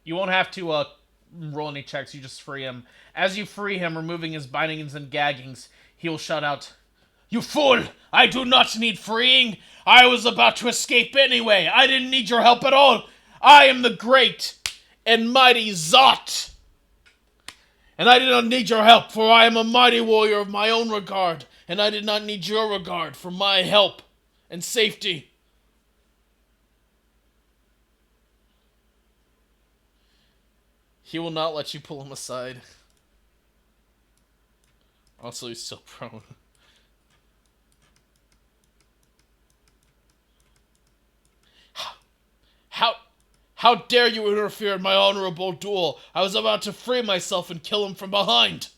You won't have to roll any checks. You just free him. As you free him, removing his bindings and gaggings, he will shout out, "You fool! I do not need freeing! I was about to escape anyway! I didn't need your help at all! I am the great and mighty Zot! And I did not need your help, for I am a mighty warrior of my own regard, and I did not need your regard for my help and safety." He will not let you pull him aside. Also, he's still prone. How how dare you interfere in my honorable duel? I was about to free myself and kill him from behind.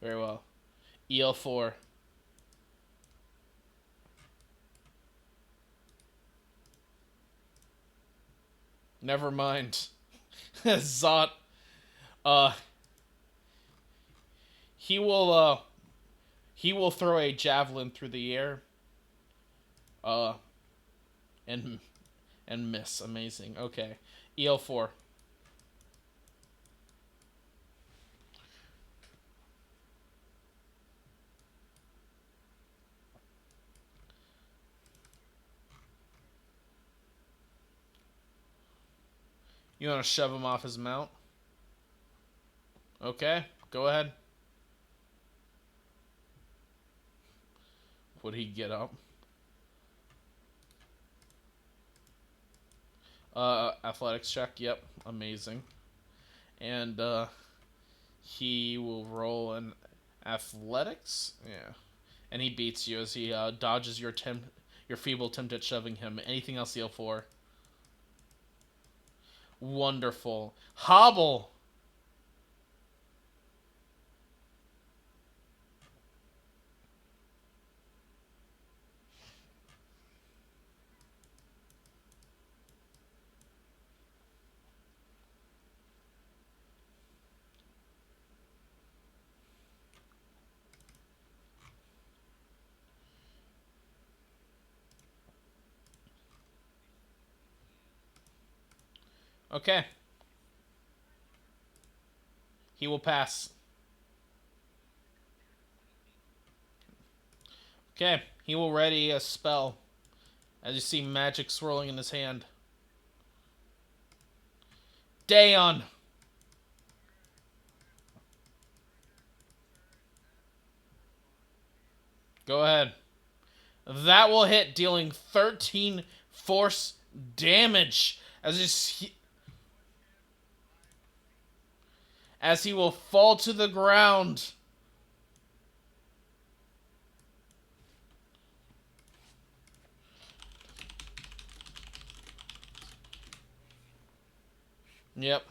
Very well. EL4. Never mind. Zot. Uh he will he will throw a javelin through the air. Uh and miss. Amazing. Okay. EL4. You want to shove him off his mount? Okay, go ahead. Would he get up? Athletics check. Yep, amazing. And he will roll an athletics. Yeah, and he beats you as he dodges your feeble attempt at shoving him. Anything else, EL4? Wonderful. Hobble. Okay. He will pass. Okay. He will ready a spell. As you see magic swirling in his hand. Daeon. Go ahead. That will hit, dealing 13 force damage. As he will fall to the ground. Yep.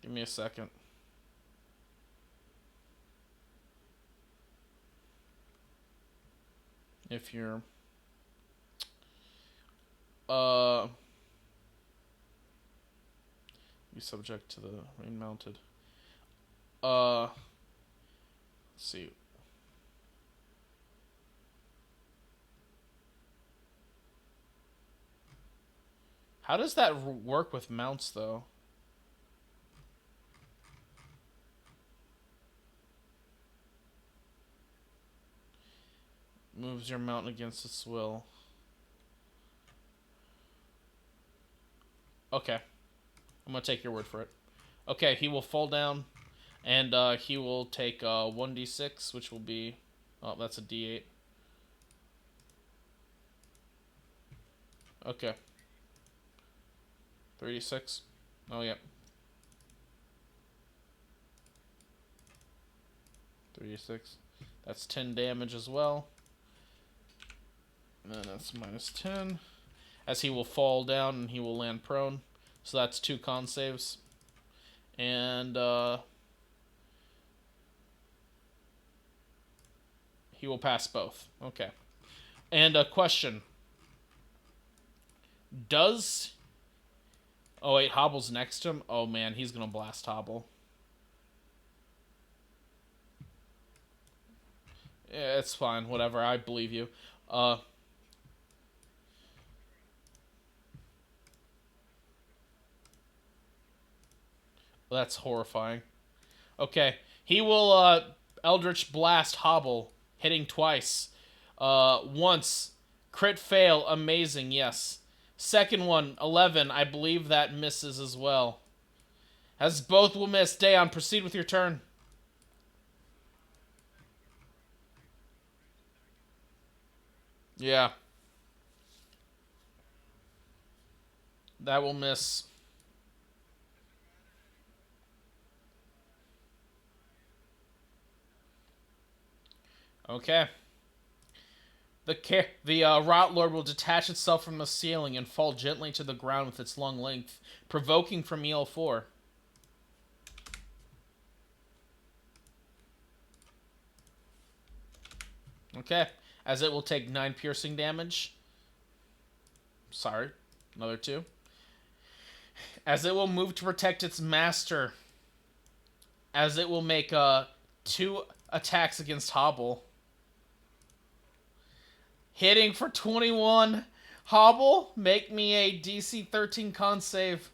Give me a second. If you're be subject to the rain mounted. Let's see. How does that work with mounts though? Moves your mount against its will. Okay. I'm gonna take your word for it. Okay, he will fall down, and he will take 1d6, which will be... Oh, that's a d8. Okay. 3d6. Oh, yep. 3d6. That's 10 damage as well. And then that's minus 10. As he will fall down and he will land prone. So that's 2 con saves. And he will pass both. Okay. And a question. Does... Oh, wait, Hobble's next to him? Oh, man, he's going to blast Hobble. Yeah, it's fine. Whatever. I believe you. That's horrifying. Okay. He will Eldritch Blast Hobble, hitting twice. Once. Crit fail. Amazing, yes. Second one, 11. I believe that misses as well. As both will miss. Daeon, proceed with your turn. Yeah. That will miss. Okay. The Rot Lord will detach itself from the ceiling and fall gently to the ground with its long length, provoking from EL4. Okay. As it will take 9 piercing damage. Sorry. Another 2. As it will move to protect its master. As it will make 2 attacks against Hobble. Hitting for 21. Hobble, make me a DC 13 con save.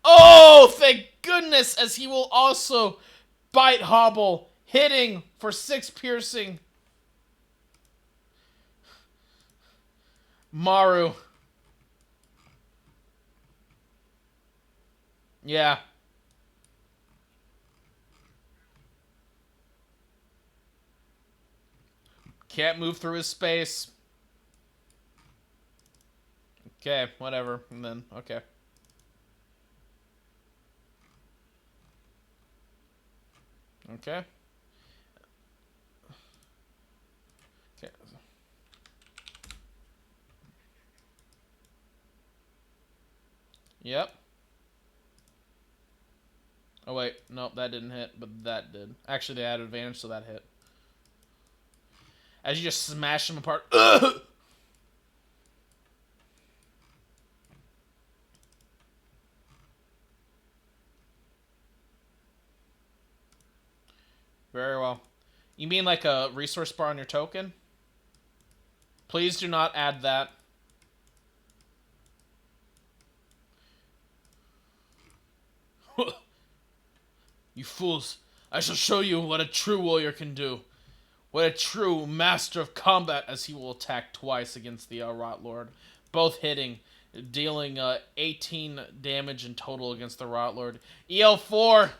Oh, thank goodness, as he will also bite Hobble, hitting for 6 piercing. Maru. Yeah. Can't move through his space. Okay, whatever. And then, okay. Okay. Okay. Yep. Oh, wait. Nope, that didn't hit, but that did. Actually, they added advantage, so that hit. As you just smash them apart. Very well. You mean like a resource bar on your token? Please do not add that. You fools. I shall show you what a true warrior can do. What a true master of combat, as he will attack twice against the Rot Lord. Both hitting, dealing 18 damage in total against the Rot Lord. EL4!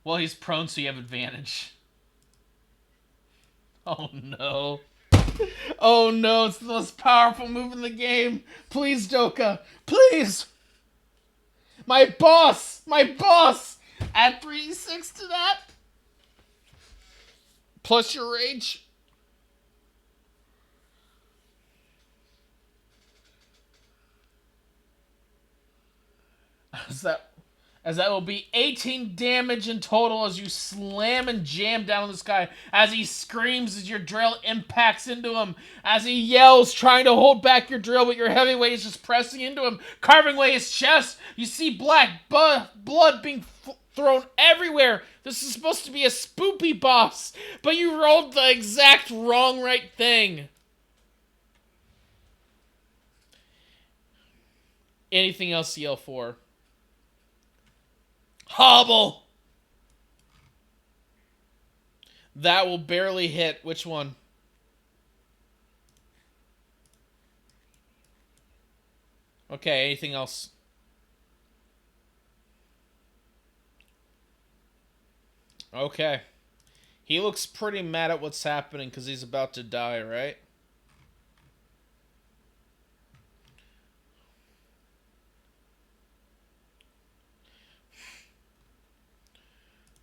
Well, he's prone, so you have advantage. Oh no. Oh no, it's the most powerful move in the game. Please, Doka. Please! My boss! My boss! Add 3d6 to that? Plus your rage? As that will be 18 damage in total as you slam and jam down on this guy. As he screams as your drill impacts into him. As he yells, trying to hold back your drill, but your heavyweight is just pressing into him, carving away his chest. You see black blood being thrown everywhere. This is supposed to be a spoopy boss, but you rolled the exact wrong right thing. Anything else CL4? Hobble! That will barely hit. Which one? Okay, anything else? Okay. He looks pretty mad at what's happening because he's about to die, right?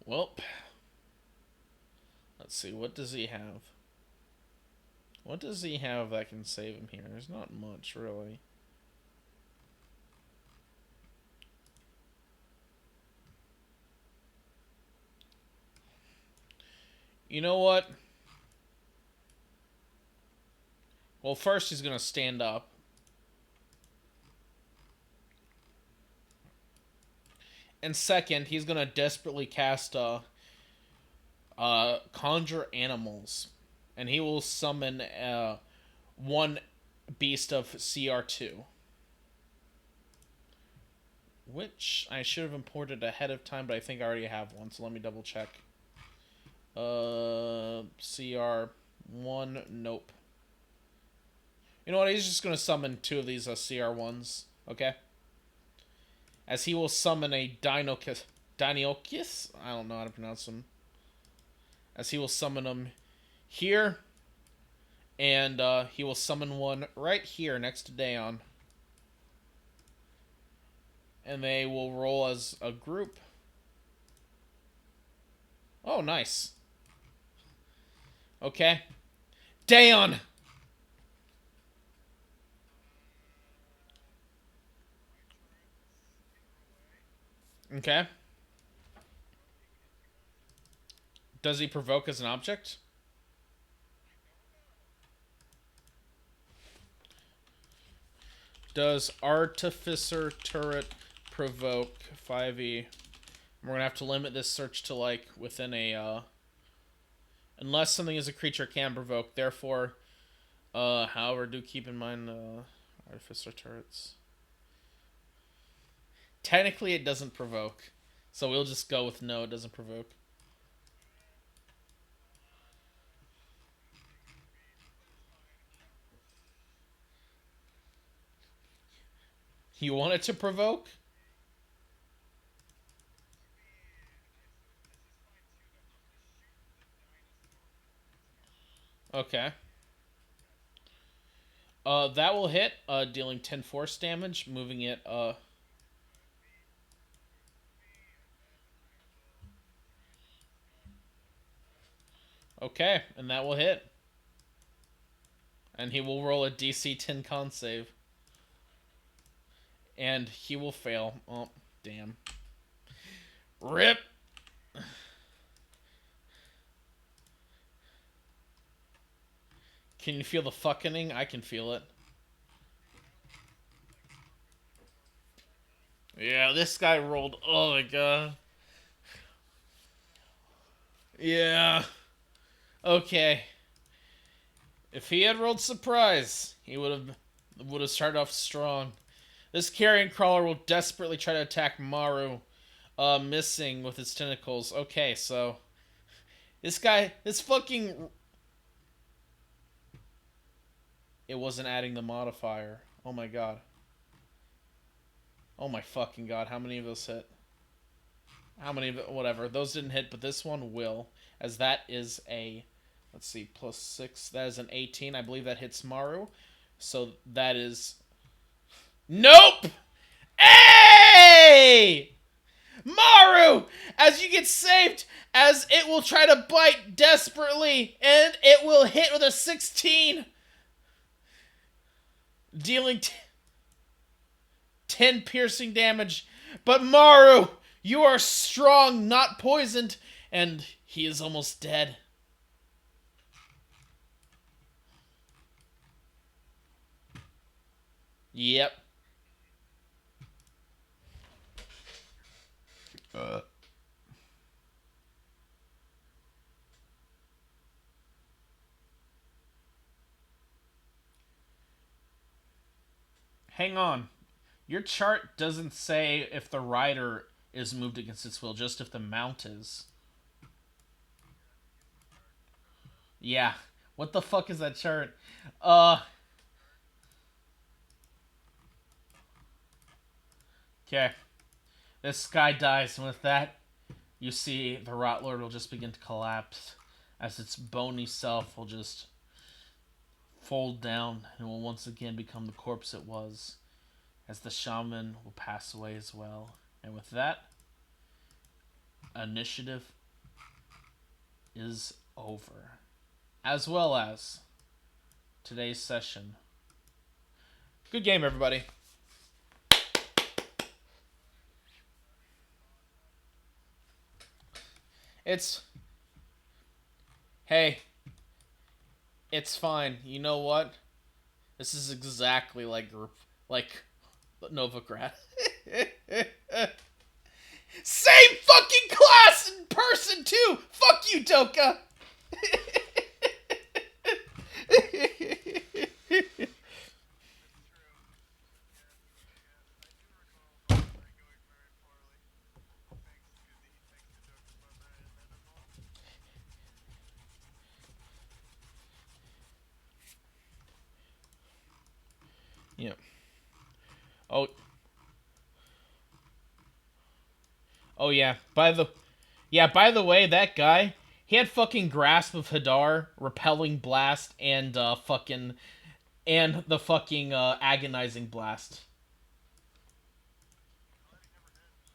Well, let's see. What does he have? What does he have that can save him here? There's not much, really. You know what? Well, first he's going to stand up. And second, he's going to desperately cast Conjure Animals. And he will summon one beast of CR2. Which I should have imported ahead of time, but I think I already have one, so let me double check. CR1, nope. You know what, he's just going to summon two of these CR1s, okay? As he will summon a Deinonychus? I don't know how to pronounce them. As he will summon them here, and he will summon one right here next to Daon. And they will roll as a group. Oh, nice. Okay. Daon! Okay. Does he provoke as an object? Does Artificer Turret provoke 5e? We're going to have to limit this search to, like, within a, unless something is a creature can provoke. Therefore, however, do keep in mind, Artificer Turrets. Technically, it doesn't provoke. So we'll just go with no, it doesn't provoke. You want it to provoke? Okay. That will hit, dealing 10 force damage, moving it, okay, and that will hit. And he will roll a DC 10 con save. And he will fail. Oh, damn. RIP! Can you feel the fucking? I can feel it. Yeah, this guy rolled. Oh my god. Yeah. Okay. If he had rolled surprise, he would have started off strong. This carrion crawler will desperately try to attack Maru, missing with its tentacles. Okay, so this guy, this fucking, it wasn't adding the modifier. Oh my god. Oh my fucking god. How many of those hit? How many of it? Whatever. Those didn't hit, but this one will, as that is a, let's see, +6. That is an 18. I believe that hits Maru. So that is, nope. Hey! Maru! As you get saved, as it will try to bite desperately, and it will hit with a 16, dealing 10 piercing damage. But Maru, you are strong, not poisoned, and he is almost dead. Yep. Uh. Hang on. Your chart doesn't say if the rider is moved against its will, just if the mount is. Yeah. What the fuck is that chart? Okay. This guy dies, and with that, you see the Rot Lord will just begin to collapse as its bony self will just fold down and will once again become the corpse it was, as the shaman will pass away as well. And with that, initiative is over. As well as today's session. Good game, everybody. It's, hey, it's fine. You know what? This is exactly like Novigrad. Same fucking class in person too. Fuck you, Doka. Yeah. Oh. Oh yeah. By the way, that guy, he had fucking Grasp of Hadar, Repelling Blast, and the fucking Agonizing Blast.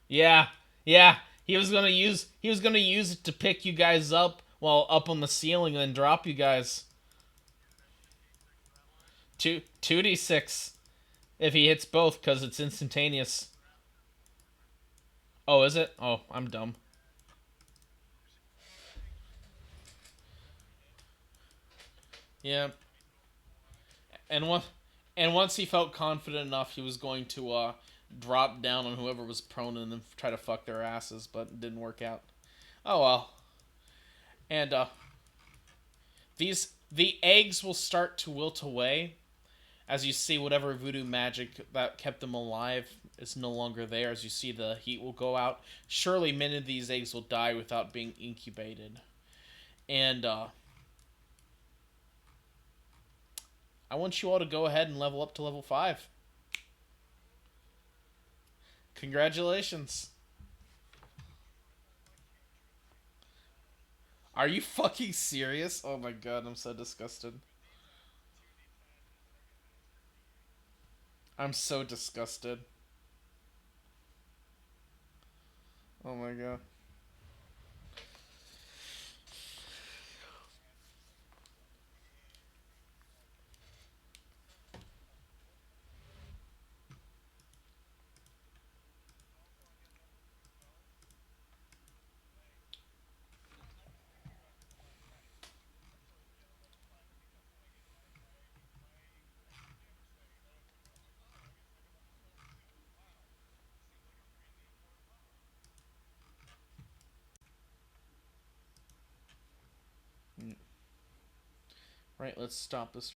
Yeah, yeah. He was gonna use it to pick you guys up while up on the ceiling and then drop you guys. Two d6 if he hits both because it's instantaneous. Oh, is it? Oh, I'm dumb. Yeah, and one, and once he felt confident enough, he was going to drop down on whoever was prone and then try to fuck their asses, but it didn't work out. Oh well. And the eggs will start to wilt away as you see whatever voodoo magic that kept them alive is no longer there. As you see the heat will go out, surely many of these eggs will die without being incubated. And I want you all to go ahead and level up to level 5. Congratulations. Are you fucking serious? Oh my god, I'm so disgusted. I'm so disgusted. Oh my god. Right, let's stop this